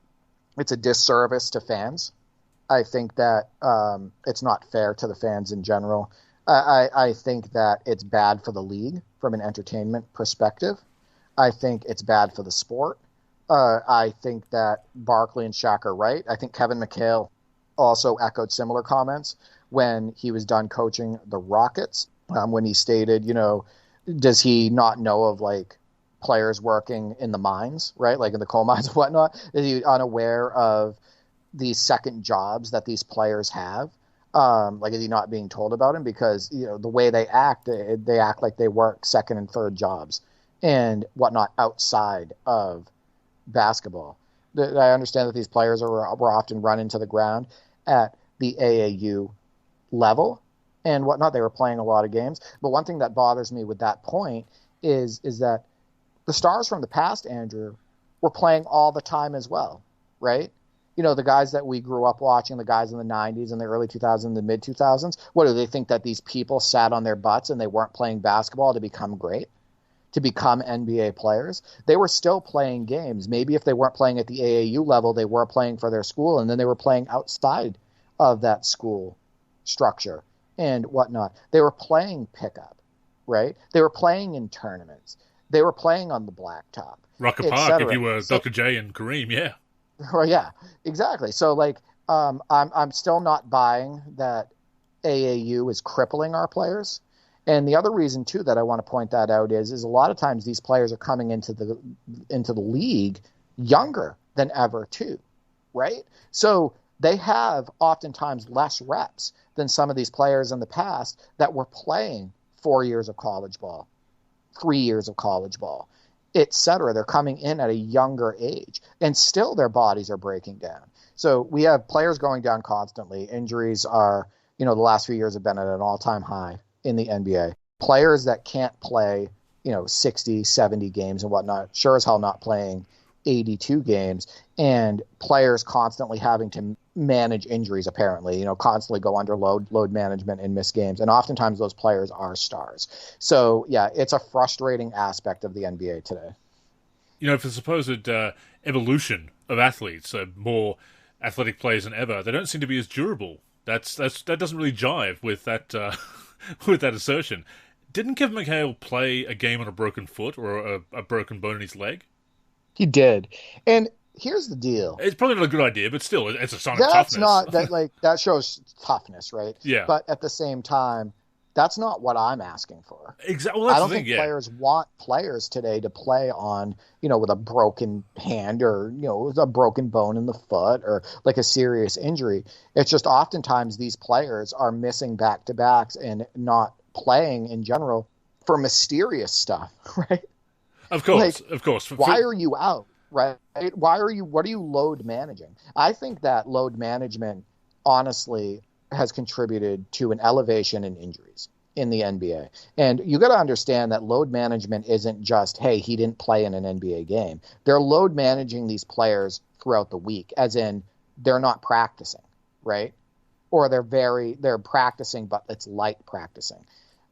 it's a disservice to fans. I think that it's not fair to the fans in general. I think that it's bad for the league from an entertainment perspective. I think it's bad for the sport. I think that Barkley and Shaq are right. I think Kevin McHale also echoed similar comments when he was done coaching the Rockets, when he stated, does he not know of like players working in the mines, right? Like in the coal mines and whatnot? Is he unaware of these second jobs that these players have? Like, is he not being told about them? Because, the way they act like they work second and third jobs and whatnot outside of basketball. I understand that these players were often run into the ground at the AAU level and whatnot. They were playing a lot of games. But one thing that bothers me with that point is that the stars from the past, Andrew, were playing all the time as well, right? The guys that we grew up watching, the guys in the 90s and the early 2000s, the mid 2000s, what do they think, that these people sat on their butts and they weren't playing basketball to become great, to become NBA players? They were still playing games. Maybe if they weren't playing at the AAU level, they were playing for their school, and then they were playing outside of that school structure and whatnot. They were playing pickup, right? They were playing in tournaments. They were playing on the blacktop. Rucker Park, if you were Dr. J and Kareem, yeah. Oh, yeah, exactly. So, I'm still not buying that AAU is crippling our players. And the other reason, too, that I want to point that out is a lot of times these players are coming into the league younger than ever, too, right? So they have oftentimes less reps than some of these players in the past that were playing 4 years of college ball, 3 years of college ball, etc. They're coming in at a younger age, and still their bodies are breaking down. So we have players going down constantly. Injuries are, the last few years have been at an all-time high in the NBA. Players that can't play, 60, 70 games and whatnot, sure as hell not playing 82 games, and players constantly having to manage injuries, apparently, constantly go under load management and miss games. And oftentimes those players are stars. So, yeah, it's a frustrating aspect of the NBA today. For the supposed evolution of athletes, more athletic players than ever, they don't seem to be as durable. That doesn't really jive with that with that assertion. Didn't Kevin McHale play a game on a broken foot or a broken bone in his leg? He did. And here's the deal. It's probably not a good idea, but still, it's a sign of toughness. That shows toughness, right? Yeah. But at the same time, that's not what I'm asking for. Exactly. Well, I don't think players want players today to play on, with a broken hand or, with a broken bone in the foot or like a serious injury. It's just oftentimes these players are missing back-to-backs and not playing in general for mysterious stuff, right? Of course. Why are you out, right? What are you load managing? I think that load management, honestly, has contributed to an elevation in injuries in the NBA. And you got to understand that load management isn't just, hey, he didn't play in an NBA game. They're load managing these players throughout the week, as in they're not practicing, right? Or they're practicing, but it's light practicing.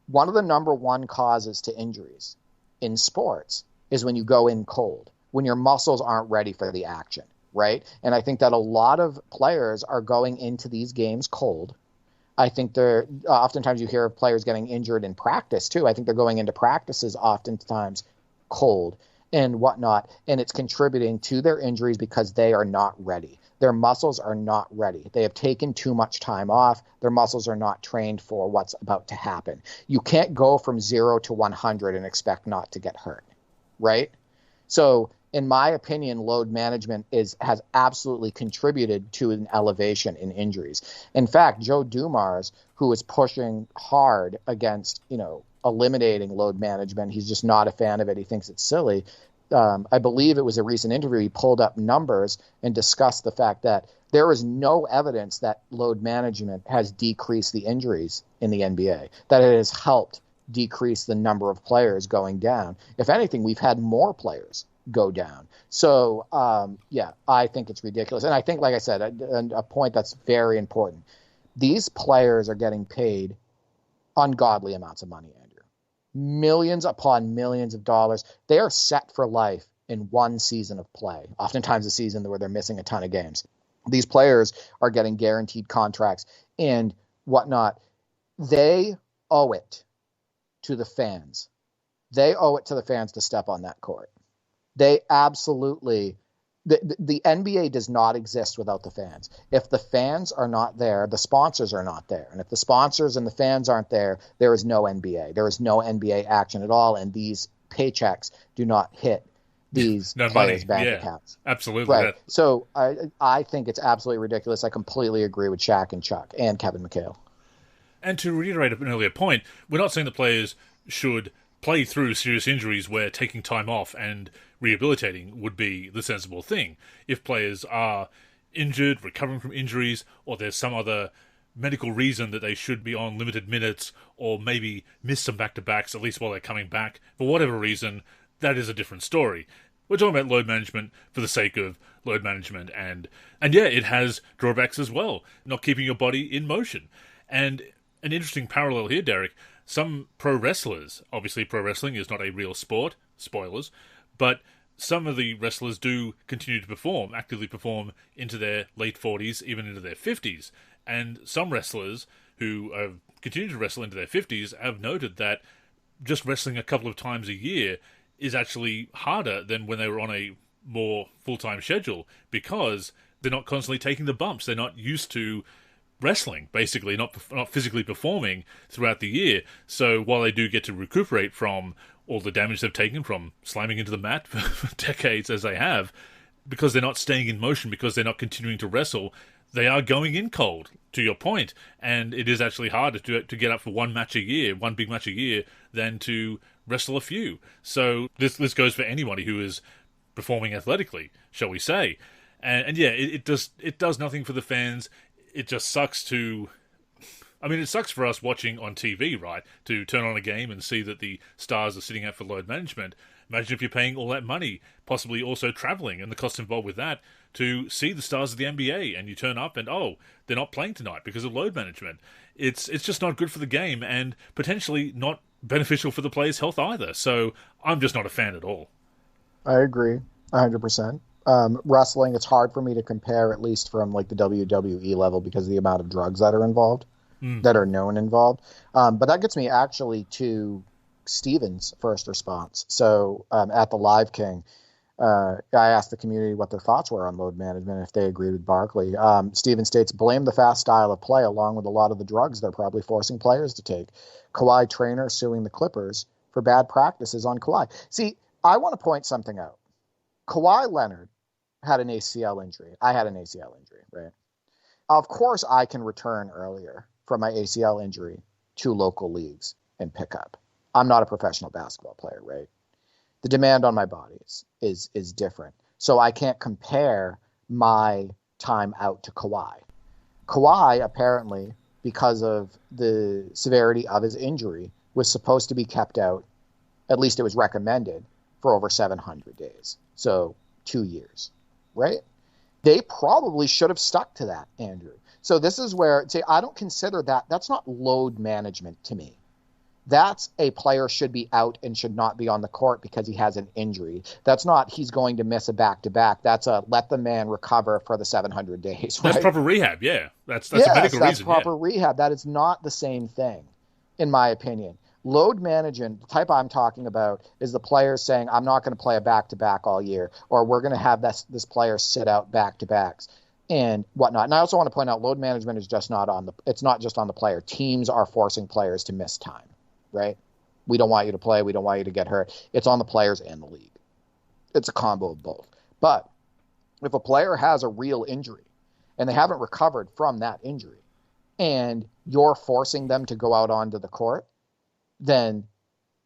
One of the number one causes to injuries in sports is when you go in cold, when your muscles aren't ready for the action, right? And I think that a lot of players are going into these games cold. I think oftentimes you hear of players getting injured in practice too. I think they're going into practices oftentimes cold and whatnot, and it's contributing to their injuries because they are not ready. Their muscles are not ready. They have taken too much time off. Their muscles are not trained for what's about to happen. You can't go from 0 to 100 and expect not to get hurt, right? So in my opinion, load management has absolutely contributed to an elevation in injuries. In fact, Joe Dumars, who is pushing hard against, eliminating load management, he's just not a fan of it. He thinks it's silly. I believe it was a recent interview. He pulled up numbers and discussed the fact that there is no evidence that load management has decreased the injuries in the NBA, that it has helped decrease the number of players going down. If anything, we've had more players go down. So, I think it's ridiculous. And I think, like I said, a point that's very important. These players are getting paid ungodly amounts of money, Andrew. Millions upon millions of dollars. They are set for life in one season of play, oftentimes a season where they're missing a ton of games. These players are getting guaranteed contracts and whatnot. They owe it to the fans. They owe it to the fans to step on that court. They absolutely, the NBA does not exist without the fans. If the fans are not there, the sponsors are not there. And if the sponsors and the fans aren't there, there is no NBA. There is no NBA action at all. And these paychecks do not hit these players' bank accounts. Absolutely. Right. So I think it's absolutely ridiculous. I completely agree with Shaq and Chuck and Kevin McHale. And to reiterate an earlier point, we're not saying the players should play through serious injuries where taking time off and rehabilitating would be the sensible thing. If players are injured, recovering from injuries, or there's some other medical reason that they should be on limited minutes or maybe miss some back-to-backs, at least while they're coming back, for whatever reason, that is a different story. We're talking about load management for the sake of load management, and it has drawbacks as well, not keeping your body in motion. And an interesting parallel here, Derek, some pro wrestlers, obviously pro wrestling is not a real sport, spoilers, but some of the wrestlers do continue to perform, actively perform into their late 40s, even into their 50s. And some wrestlers who have continued to wrestle into their 50s have noted that just wrestling a couple of times a year is actually harder than when they were on a more full-time schedule, because they're not constantly taking the bumps. They're not used to wrestling, basically, not physically performing throughout the year. So while they do get to recuperate from all the damage they've taken from slamming into the mat for decades as they have, because they're not staying in motion, because they're not continuing to wrestle, they are going in cold, to your point. And it is actually harder to get up for one big match a year, than to wrestle a few. So this goes for anybody who is performing athletically, shall we say. And it does nothing for the fans. It just sucks it sucks for us watching on TV, right? To turn on a game and see that the stars are sitting out for load management. Imagine if you're paying all that money, possibly also traveling and the cost involved with that, to see the stars of the NBA, and you turn up and, they're not playing tonight because of load management. It's just not good for the game, and potentially not beneficial for the players' health either. So I'm just not a fan at all. I agree 100%. Wrestling, it's hard for me to compare, at least from like the WWE level, because of the amount of drugs that are involved, that are known involved. But that gets me actually to Steven's first response. So at the Live King, I asked the community what their thoughts were on load management, if they agreed with Barkley. Steven states, blame the fast style of play along with a lot of the drugs they're probably forcing players to take. Kawhi trainer suing the Clippers for bad practices on Kawhi. See, I want to point something out. Kawhi Leonard had an ACL injury. I had an ACL injury, right? Of course, I can return earlier from my ACL injury to local leagues and pick up. I'm not a professional basketball player, right? The demand on my body is different. So I can't compare my time out to Kawhi. Kawhi, apparently, because of the severity of his injury, was supposed to be kept out, at least it was recommended, for over 700 days. So 2 years, right? They probably should have stuck to that, Andrew. So this is where, I don't consider that's not load management to me. That's a player should be out and should not be on the court because he has an injury. That's not he's going to miss a back-to-back. That's a let the man recover for the 700 days. Right? That's proper rehab, yeah. That's a medical reason. That's proper rehab. That is not the same thing, in my opinion. Load management, the type I'm talking about, is the players saying, I'm not going to play a back-to-back all year, or we're going to have this player sit out back-to-backs and whatnot. And I also want to point out, load management is it's not just on the player. Teams are forcing players to miss time. Right? We don't want you to play. We don't want you to get hurt. It's on the players and the league. It's a combo of both. But if a player has a real injury and they haven't recovered from that injury and you're forcing them to go out onto the court, then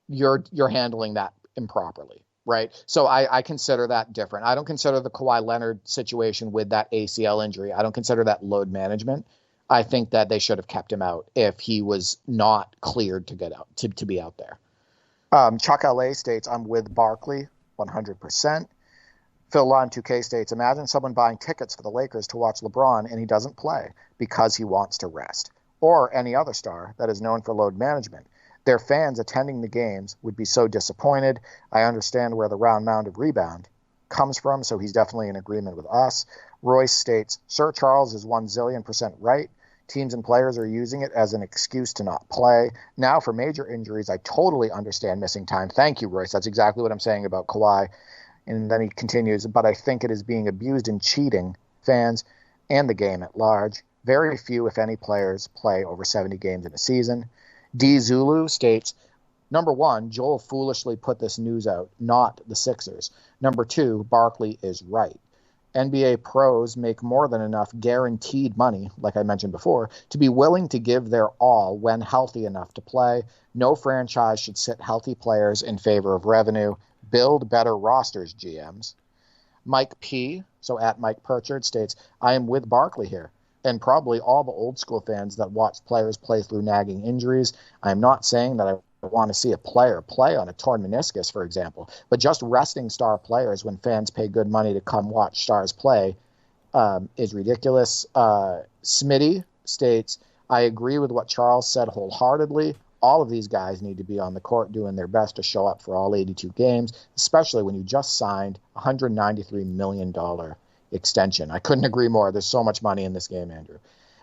you're handling that improperly. Right? So I consider that different. I don't consider the Kawhi Leonard situation with that ACL injury. I don't consider that load management. I think that they should have kept him out if he was not cleared to get out, to be out there. Chuck LA states, I'm with Barkley 100%. Phil Lime 2K states, imagine someone buying tickets for the Lakers to watch LeBron and he doesn't play because he wants to rest, or any other star that is known for load management. Their fans attending the games would be so disappointed. I understand where the round mound of rebound comes from, so he's definitely in agreement with us. Royce states, Sir Charles is 1 zillion% right. Teams and players are using it as an excuse to not play. Now for major injuries, I totally understand missing time. Thank you, Royce. That's exactly what I'm saying about Kawhi. And then he continues, but I think it is being abused and cheating fans and the game at large. Very few, if any, players play over 70 games in a season. D. Zulu states, number one, Joel foolishly put this news out, not the Sixers. Number two, Barkley is right. NBA pros make more than enough guaranteed money, like I mentioned before, to be willing to give their all when healthy enough to play. No franchise should sit healthy players in favor of revenue. Build better rosters, GMs. Mike P., so at Mike Purchard, states, I am with Barkley here, and probably all the old school fans that watch players play through nagging injuries. I am not saying that I want to see a player play on a torn meniscus, for example, but just resting star players when fans pay good money to come watch stars play is ridiculous. Smitty states, I agree with what Charles said wholeheartedly. All of these guys need to be on the court doing their best to show up for all 82 games, especially when you just signed a $193 million extension. I couldn't agree more. There's so much money in this game, Andrew.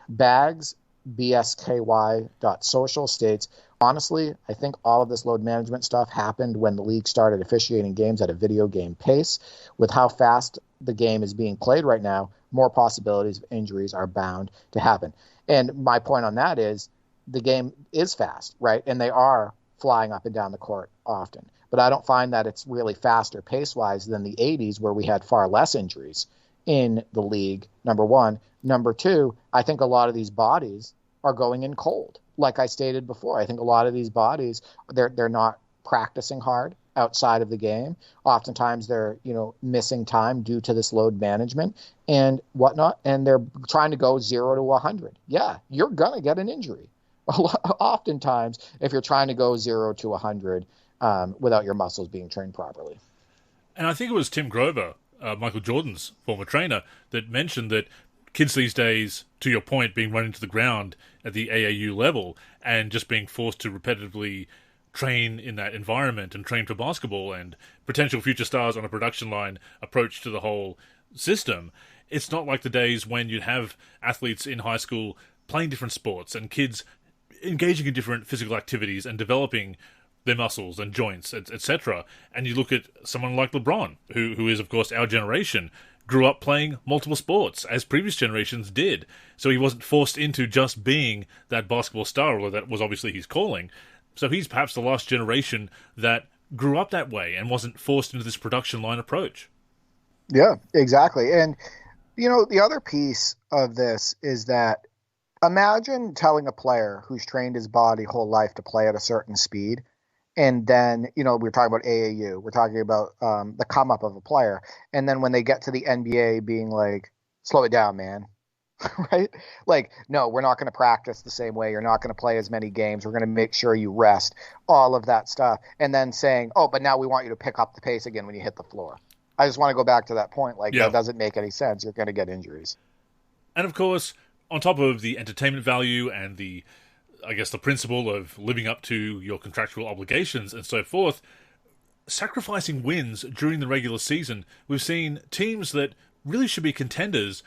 Bags, bsky.social states, honestly, I think all of this load management stuff happened when the league started officiating games at a video game pace. With how fast the game is being played right now, more possibilities of injuries are bound to happen. And my point on that is the game is fast, right? And they are flying up and down the court often. But I don't find that it's really faster pace-wise than the 80s where we had far less injuries in the league, number one. Number two, I think a lot of these bodies are going in cold. Like I stated before, I think a lot of these bodies, they're not practicing hard outside of the game. Oftentimes they're, missing time due to this load management and whatnot, and they're trying to go 0 to 100. Yeah, you're going to get an injury. Oftentimes, if you're trying to go 0 to 100 without your muscles being trained properly. And I think it was Tim Grover, Michael Jordan's former trainer, that mentioned that kids these days, to your point, being run into the ground at the AAU level and just being forced to repetitively train in that environment and train for basketball and potential future stars on a production line approach to the whole system. It's not like the days when you'd have athletes in high school playing different sports and kids engaging in different physical activities and developing their muscles and joints, etc. And you look at someone like LeBron, who is, of course, our generation, grew up playing multiple sports, as previous generations did. So he wasn't forced into just being that basketball star, although that was obviously his calling. So he's perhaps the last generation that grew up that way and wasn't forced into this production line approach. Yeah, exactly. And, the other piece of this is that imagine telling a player who's trained his body whole life to play at a certain speed, and then, we're talking about AAU, we're talking about the come up of a player, and then when they get to the NBA being like, slow it down, man, right? Like, no, we're not going to practice the same way. You're not going to play as many games. We're going to make sure you rest, all of that stuff. And then saying, oh, but now we want you to pick up the pace again when you hit the floor. I just want to go back to that point. Like, That doesn't make any sense. You're going to get injuries. And of course, on top of the entertainment value and the principle of living up to your contractual obligations and so forth, sacrificing wins during the regular season, we've seen teams that really should be contenders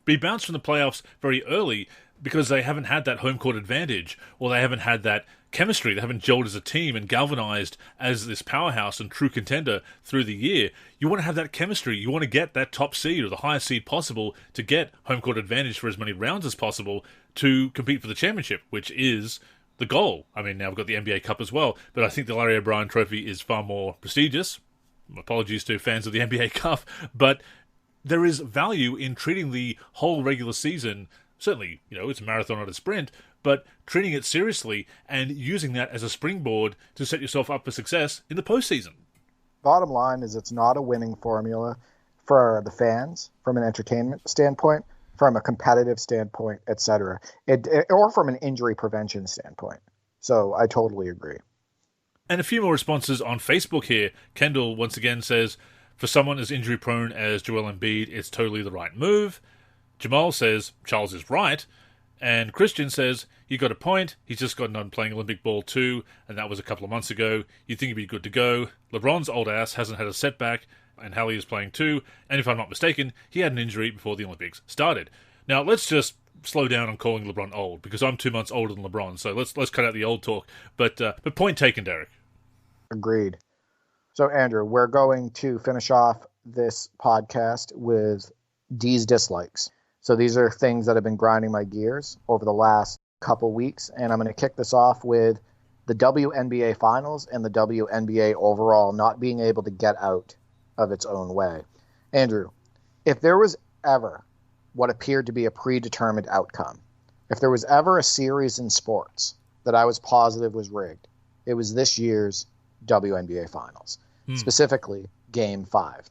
be bounced from the playoffs very early because they haven't had that home court advantage, or they haven't had that chemistry, they haven't gelled as a team and galvanized as this powerhouse and true contender through the year. You want to have that chemistry. You want to get that top seed or the highest seed possible to get home court advantage for as many rounds as possible to compete for the championship, which is the goal. I mean, now we've got the NBA Cup as well, but I think the Larry O'Brien Trophy is far more prestigious. Apologies to fans of the NBA Cup, but there is value in treating the whole regular season. Certainly, it's a marathon, not a sprint, but treating it seriously and using that as a springboard to set yourself up for success in the postseason. Bottom line is it's not a winning formula for the fans from an entertainment standpoint, from a competitive standpoint, etc., or from an injury prevention standpoint. So I totally agree. And a few more responses on Facebook here. Kendall once again says, for someone as injury prone as Joel Embiid, it's totally the right move. Jamal says, Charles is right. And Christian says, you got a point. He's just gotten done playing Olympic ball too, and that was a couple of months ago. You'd think he'd be good to go. LeBron's old ass hasn't had a setback, and Hallie is playing too. And if I'm not mistaken, he had an injury before the Olympics started. Now, let's just slow down on calling LeBron old, because I'm 2 months older than LeBron, so let's cut out the old talk. But point taken, Derek. Agreed. So, Andrew, we're going to finish off this podcast with D's dislikes. So these are things that have been grinding my gears over the last couple weeks, and I'm going to kick this off with the WNBA Finals and the WNBA overall not being able to get out of its own way. Andrew, if there was ever what appeared to be a predetermined outcome, if there was ever a series in sports that I was positive was rigged, it was this year's WNBA Finals, specifically Game 5.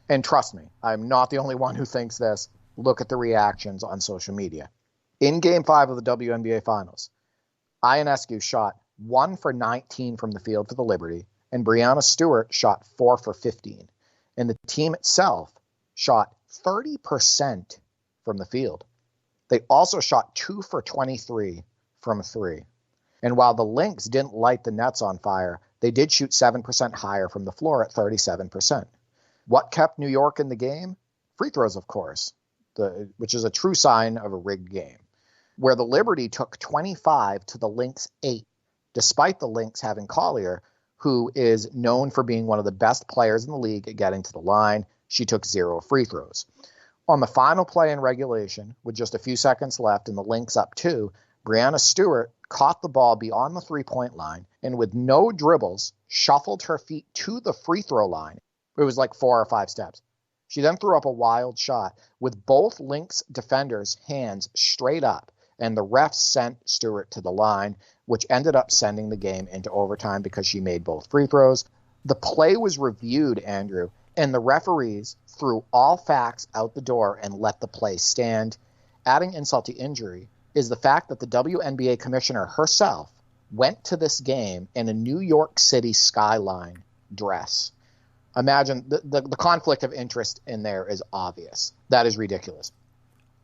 And trust me, I'm not the only one who thinks this. Look at the reactions on social media. In Game 5 of the WNBA Finals, Ionescu shot 1 for 19 from the field for the Liberty, and Breanna Stewart shot 4 for 15. And the team itself shot 30% from the field. They also shot 2 for 23 from 3. And while the Lynx didn't light the nets on fire, they did shoot 7% higher from the floor at 37%. What kept New York in the game? Free throws, of course, which is a true sign of a rigged game, where the Liberty took 25 to the Lynx 8, despite the Lynx having Collier, who is known for being one of the best players in the league at getting to the line. She took 0 free throws. On the final play in regulation, with just a few seconds left and the Lynx up 2, Breanna Stewart caught the ball beyond the three-point line and with no dribbles, shuffled her feet to the free throw line. It was like 4 or 5 steps. She then threw up a wild shot with both Lynx defenders' hands straight up, and the refs sent Stewart to the line, which ended up sending the game into overtime because she made both free throws. The play was reviewed, Andrew, and the referees threw all facts out the door and let the play stand. Adding insult to injury is the fact that the WNBA commissioner herself went to this game in a New York City skyline dress. Imagine the conflict of interest in there is obvious. That is ridiculous.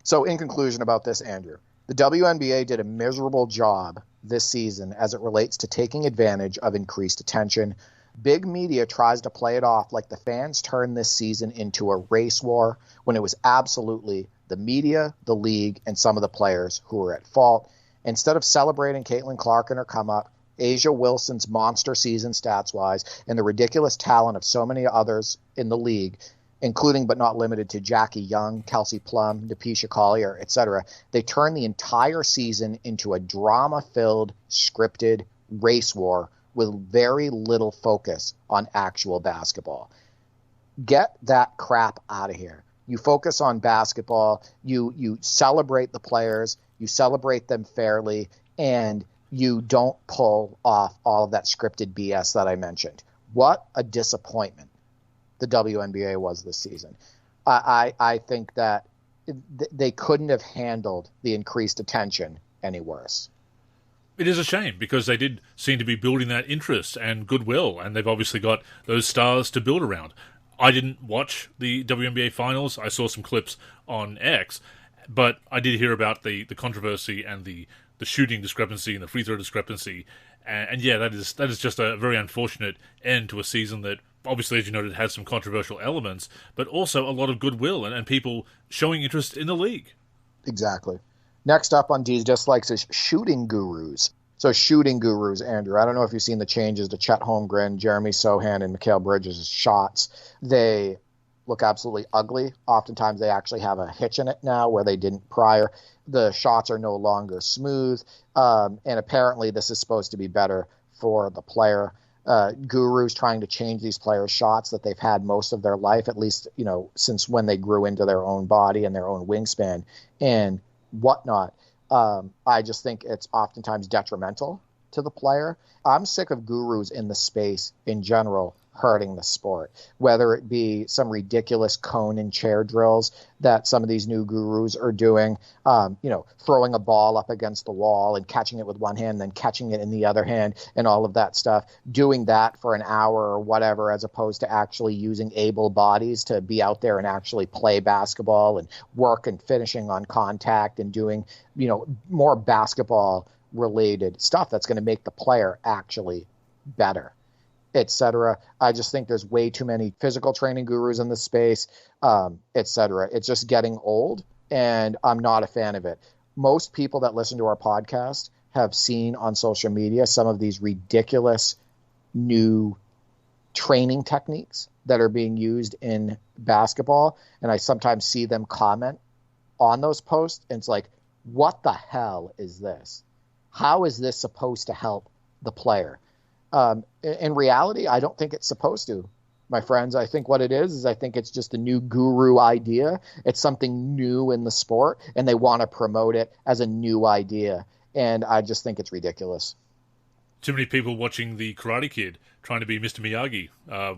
So in conclusion about this, Andrew, the WNBA did a miserable job this season as it relates to taking advantage of increased attention. Big media tries to play it off like the fans turned this season into a race war when it was absolutely the media, the league, and some of the players who were at fault. Instead of celebrating Caitlin Clark and her come-up, Asia Wilson's monster season stats-wise, and the ridiculous talent of so many others in the league, including but not limited to Jackie Young, Kelsey Plum, Napisha Collier, etc., they turned the entire season into a drama-filled, scripted race war with very little focus on actual basketball. Get that crap out of here. You focus on basketball, you celebrate the players, you celebrate them fairly, and you don't pull off all of that scripted BS that I mentioned. What a disappointment the WNBA was this season. I think that they couldn't have handled the increased attention any worse. It is a shame because they did seem to be building that interest and goodwill, and they've obviously got those stars to build around. I didn't watch the WNBA Finals. I saw some clips on X, but I did hear about the controversy and the shooting discrepancy and the free throw discrepancy. And yeah, that is just a very unfortunate end to a season that, obviously, as you noted, had some controversial elements, but also a lot of goodwill and people showing interest in the league. Exactly. Next up on D's dislikes is shooting gurus. So shooting gurus, Andrew, I don't know if you've seen the changes to Chet Holmgren, Jeremy Sohan, and Mikal Bridges' shots. They look absolutely ugly. Oftentimes they actually have a hitch in it now where they didn't prior. The shots are no longer smooth, and apparently this is supposed to be better for the player. Gurus trying to change these players' shots that they've had most of their life, at least, since when they grew into their own body and their own wingspan and whatnot. I just think it's oftentimes detrimental to the player. I'm sick of gurus in the space in general hurting the sport, whether it be some ridiculous cone and chair drills that some of these new gurus are doing, throwing a ball up against the wall and catching it with one hand, then catching it in the other hand and all of that stuff, doing that for an hour or whatever, as opposed to actually using able bodies to be out there and actually play basketball and work and finishing on contact and doing, more basketball related stuff that's going to make the player actually better, etc. I just think there's way too many physical training gurus in the space, etc. It's just getting old, and I'm not a fan of it. Most people that listen to our podcast have seen on social media some of these ridiculous new training techniques that are being used in basketball, and I sometimes see them comment on those posts, and it's like, what the hell is this? How is this supposed to help the player? In reality, I don't think it's supposed to, my friends. I think what it is I think it's just a new guru idea. It's something new in the sport, and they want to promote it as a new idea. And I just think it's ridiculous. Too many people watching the Karate Kid trying to be Mr. Miyagi,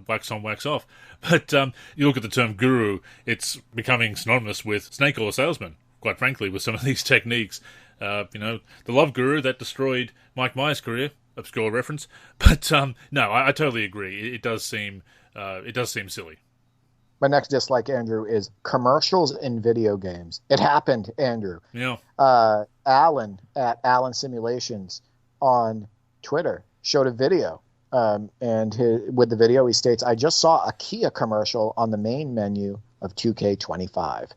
wax on, wax off. But you look at the term guru, it's becoming synonymous with snake oil salesman, quite frankly, with some of these techniques. The love guru that destroyed Mike Myers' career, obscure reference. But no, I totally agree. It does seem silly. My next dislike, Andrew, is commercials in video games. It happened, Andrew. Yeah. Alan at Alan Simulations on Twitter showed a video. With the video, he states, "I just saw a Kia commercial on the main menu of 2K25,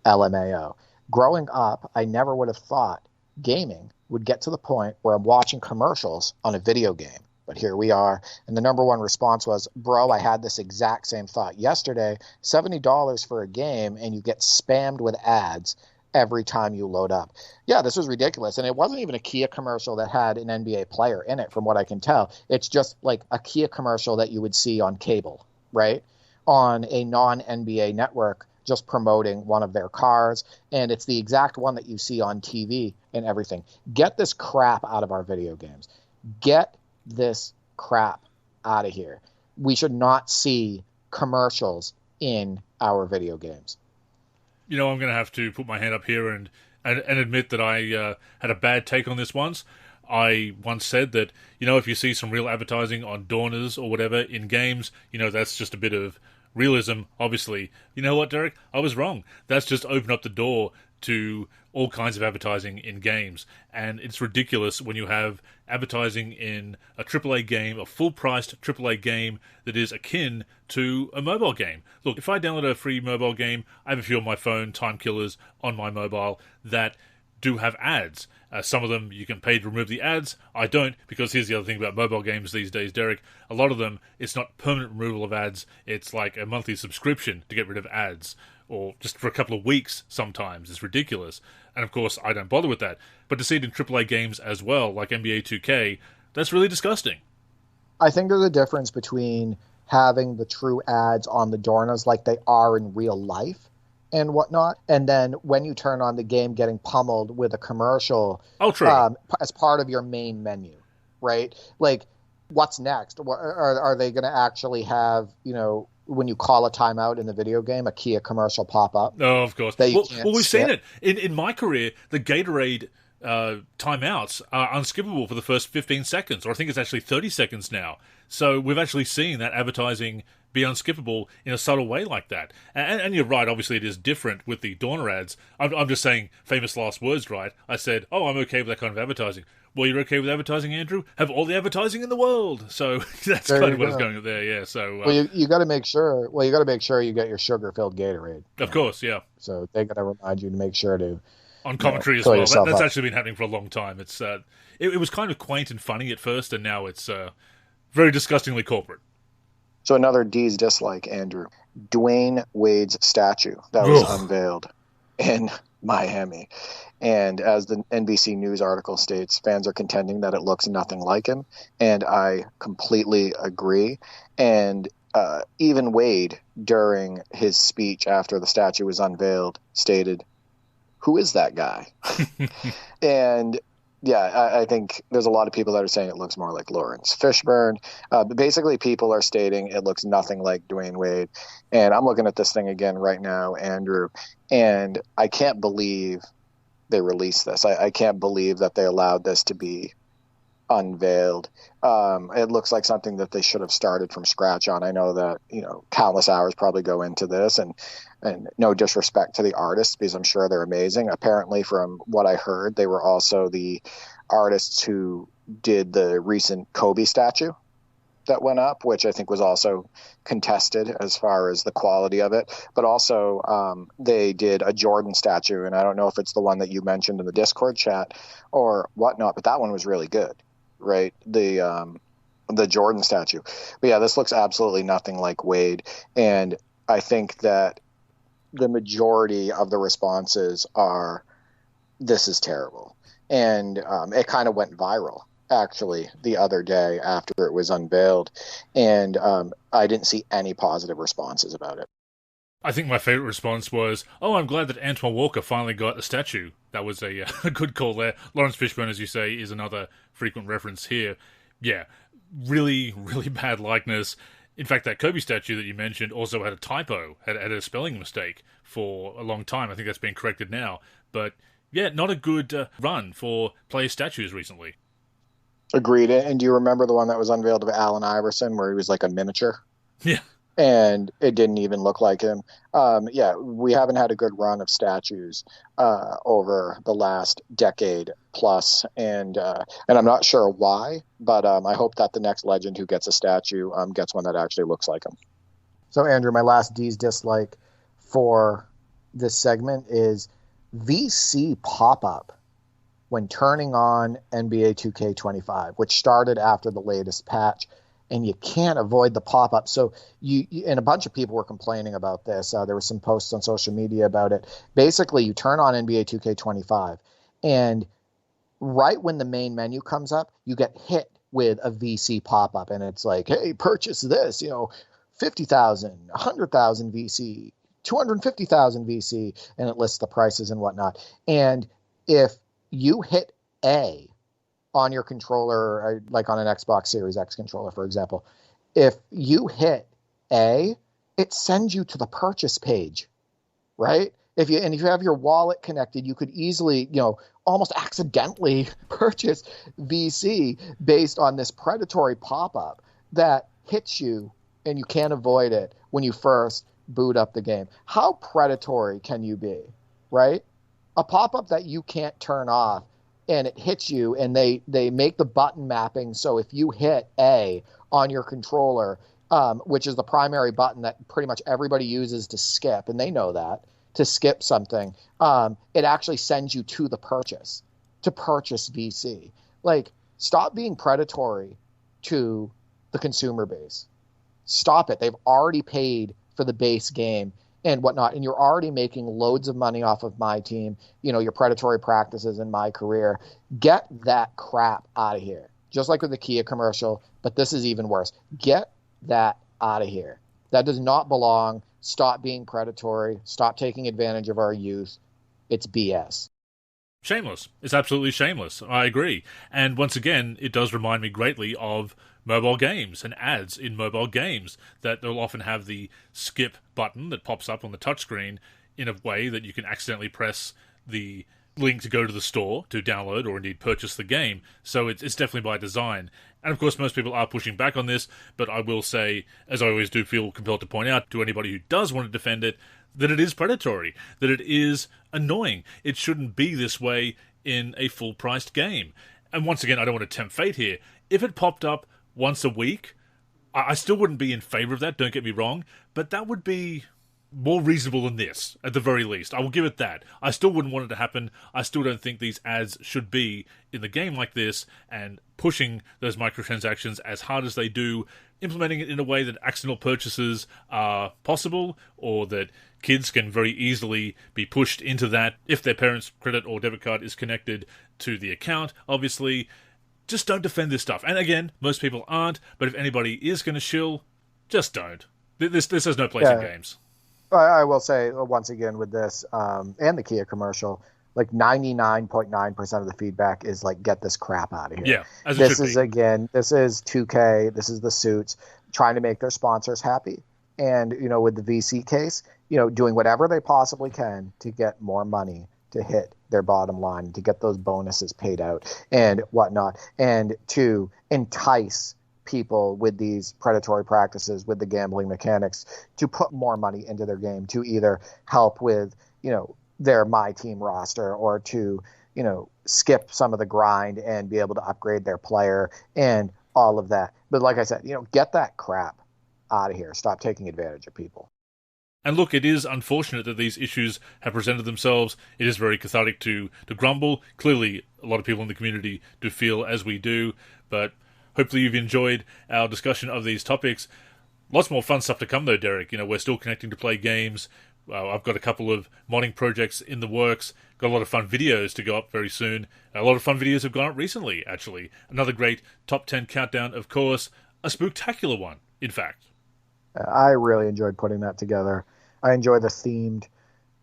LMAO. Growing up, I never would have thought gaming would get to the point where I'm watching commercials on a video game. But here we are." And the number one response was, "Bro, I had this exact same thought yesterday. $70 for a game, and you get spammed with ads every time you load up." Yeah, this was ridiculous. And it wasn't even a Kia commercial that had an NBA player in it, from what I can tell. It's just like a Kia commercial that you would see on cable, right? On a non-NBA network, just promoting one of their cars. And it's the exact one that you see on TV and everything. Get this crap out of our video games. Get this crap out of here. We should not see commercials in our video games. I'm going to have to put my hand up here and admit that I had a bad take on this once. I once said that, if you see some real advertising on Dorners or whatever in games, that's just a bit of realism, obviously. You know what, Derek? I was wrong. That's just opened up the door to all kinds of advertising in games. And it's ridiculous when you have advertising in a AAA game, a full-priced AAA game that is akin to a mobile game. Look, if I download a free mobile game, I have a few on my phone, time killers on my mobile, that do have ads. Some of them you can pay to remove the ads. I don't, because here's the other thing about mobile games these days, Derek. A lot of them, it's not permanent removal of ads. It's like a monthly subscription to get rid of ads, or just for a couple of weeks sometimes. It's ridiculous. And of course, I don't bother with that. But to see it in AAA games as well, like NBA 2K, that's really disgusting. I think there's a difference between having the true ads on the Dornas like they are in real life and whatnot, and then when you turn on the game, getting pummeled with a commercial as part of your main menu, right? Like, what's next? Are they going to actually have, when you call a timeout in the video game, a Kia commercial pop up? Oh, of course. Well, we've seen it. In my career, the Gatorade timeouts are unskippable for the first 15 seconds, or I think it's actually 30 seconds now. So we've actually seen that advertising be unskippable in a subtle way like that. And you're right, obviously it is different with the Dorner ads. I'm just saying famous last words, right? I said, I'm okay with that kind of advertising. Well, you're okay with advertising, Andrew? Have all the advertising in the world. So that's kind of what is going on there, yeah. So you got to make sure. Well, you got to make sure you get your sugar-filled Gatorade. Of course, yeah. So they got to remind you to make sure to on commentary as well. That's actually been happening for a long time. It's it was kind of quaint and funny at first, and now it's very disgustingly corporate. So another D's dislike, Andrew. Dwyane Wade's statue that was unveiled in Miami. And as the NBC News article states, fans are contending that it looks nothing like him. And I completely agree. And even Wade, during his speech after the statue was unveiled, stated, "Who is that guy?" And Yeah, I think there's a lot of people that are saying it looks more like Lawrence Fishburne. But basically, people are stating it looks nothing like Dwyane Wade. And I'm looking at this thing again right now, Andrew, and I can't believe they released this. I can't believe that they allowed this to be unveiled. It looks like something that they should have started from scratch on. I know that, countless hours probably go into this, and no disrespect to the artists, because I'm sure they're amazing. Apparently, from what I heard, they were also the artists who did the recent Kobe statue that went up, which I think was also contested as far as the quality of it. But also, they did a Jordan statue, and I don't know if it's the one that you mentioned in the Discord chat or whatnot, but that one was really good, right? The Jordan statue. But yeah, this looks absolutely nothing like Wade, and I think that the majority of the responses are, this is terrible. And it kind of went viral, actually, the other day after it was unveiled. And I didn't see any positive responses about it. I think my favorite response was, "Oh, I'm glad that Antoine Walker finally got a statue." That was a good call there. Lawrence Fishburne, as you say, is another frequent reference here. Yeah, really, really bad likeness. In fact, that Kobe statue that you mentioned also had a typo, had a spelling mistake for a long time. I think that's been corrected now. But yeah, not a good run for player statues recently. Agreed. And do you remember the one that was unveiled of Allen Iverson where he was like a miniature? Yeah. And it didn't even look like him. Yeah, we haven't had a good run of statues over the last decade plus, and I'm not sure why, but I hope that the next legend who gets a statue gets one that actually looks like him. So, Andrew, my last D's dislike for this segment is VC pop-up when turning on NBA 2K25, which started after the latest patch. And you can't avoid the pop-up. So you and a bunch of people were complaining about this. There were some posts on social media about it. Basically, you turn on NBA 2K25, and right when the main menu comes up, you get hit with a VC pop-up, and it's like, hey, purchase this, 50,000, 100,000 VC, 250,000 VC, and it lists the prices and whatnot. And if you hit A on your controller, like on an Xbox Series X controller, for example, if you hit A, it sends you to the purchase page, right? If you have your wallet connected, you could easily, almost accidentally purchase VC based on this predatory pop-up that hits you, and you can't avoid it when you first boot up the game. How predatory can you be, right? A pop-up that you can't turn off, and it hits you, and they make the button mapping so if you hit A on your controller, which is the primary button that pretty much everybody uses to skip, and they know that, to skip something, it actually sends you to the purchase, to purchase VC. Like, stop being predatory to the consumer base. Stop it. They've already paid for the base game and whatnot, and you're already making loads of money off of my team, your predatory practices in my career. Get that crap out of here. Just like with the Kia commercial, but this is even worse. Get that out of here. That does not belong. Stop being predatory. Stop taking advantage of our youth. It's BS. Shameless. It's absolutely shameless. I agree. And once again, it does remind me greatly of mobile games and ads in mobile games, that they'll often have the skip button that pops up on the touchscreen in a way that you can accidentally press the link to go to the store to download or indeed purchase the game. So it's definitely by design. And of course, most people are pushing back on this, but I will say, as I always do feel compelled to point out to anybody who does want to defend it, that it is predatory, that it is annoying. It shouldn't be this way in a full-priced game. And once again, I don't want to tempt fate here. If it popped up once a week, I still wouldn't be in favor of that, don't get me wrong, but that would be more reasonable than this, at the very least. I will give it that. I still wouldn't want it to happen. I still don't think these ads should be in the game like this, and pushing those microtransactions as hard as they do, implementing it in a way that accidental purchases are possible, or that kids can very easily be pushed into that if their parents' credit or debit card is connected to the account, obviously. Just don't defend this stuff. And again, most people aren't, but if anybody is going to shill, just don't. This has no place in games. I will say, once again, with this and the Kia commercial, like 99.9% of the feedback is like, get this crap out of here. Yeah, as it this should is be. Again, this is 2K, this is the suits trying to make their sponsors happy. And, with the VC case, doing whatever they possibly can to get more money to hit their bottom line, to get those bonuses paid out and whatnot, and to entice people with these predatory practices, with the gambling mechanics, to put more money into their game, to either help with, their My Team roster, or to, skip some of the grind and be able to upgrade their player and all of that. But like I said, get that crap out of here. Stop taking advantage of people. And look, it is unfortunate that these issues have presented themselves. It is very cathartic to grumble. Clearly, a lot of people in the community do feel as we do, but hopefully you've enjoyed our discussion of these topics. Lots more fun stuff to come, though, Derek. We're still connecting to play games. I've got a couple of modding projects in the works. Got a lot of fun videos to go up very soon. A lot of fun videos have gone up recently, actually. Another great top 10 countdown, of course. A spooktacular one, in fact. I really enjoyed putting that together. I enjoy the themed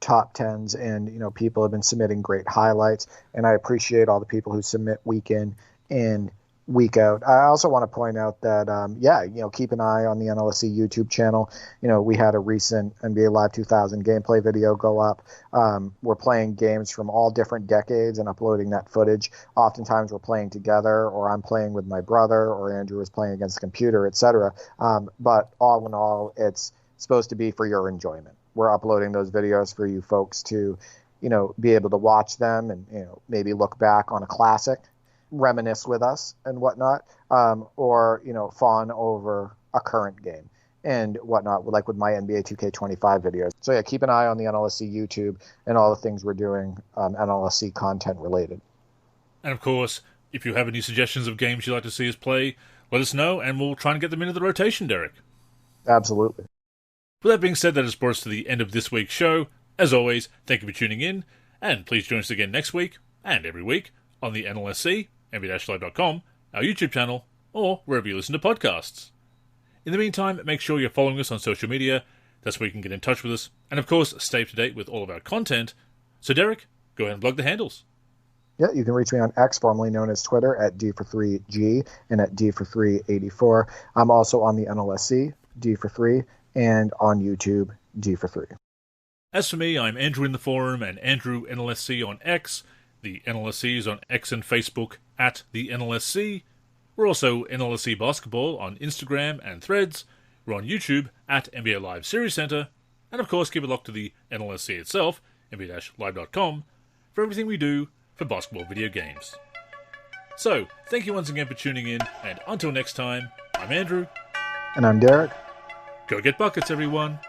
top 10s, and people have been submitting great highlights, and I appreciate all the people who submit week in and week out. I also want to point out that keep an eye on the NLSC YouTube channel. We had a recent NBA Live 2000 gameplay video go up. We're playing games from all different decades and uploading that footage. Oftentimes we're playing together, or I'm playing with my brother, or Andrew is playing against the computer, etc. But all in all, it's supposed to be for your enjoyment. We're uploading those videos for you folks to, be able to watch them and, maybe look back on a classic, reminisce with us and whatnot, or, fawn over a current game and whatnot, like with my NBA 2K25 videos. So yeah, keep an eye on the NLSC YouTube and all the things we're doing, NLSC content related. And of course, if you have any suggestions of games you'd like to see us play, let us know and we'll try and get them into the rotation, Derek. Absolutely. With that being said, that has brought us to the end of this week's show. As always, thank you for tuning in, and please join us again next week and every week on the NLSC, nba-live.com, our YouTube channel, or wherever you listen to podcasts. In the meantime, make sure you're following us on social media. That's where you can get in touch with us, and of course, stay up to date with all of our content. So Derek, go ahead and plug the handles. Yeah, you can reach me on X, formerly known as Twitter, at D43G and at D4384. I'm also on the NLSC, D43, and on YouTube, D43. As for me, I'm Andrew in the forum and Andrew NLSC on X. The NLSC is on X and Facebook at the NLSC. We're also NLSC Basketball on Instagram and Threads. We're on YouTube at NBA Live Series Center. And of course, keep it locked to the NLSC itself, nba-live.com, for everything we do for basketball video games. So, thank you once again for tuning in, and until next time, I'm Andrew. And I'm Derek. Go get buckets, everyone.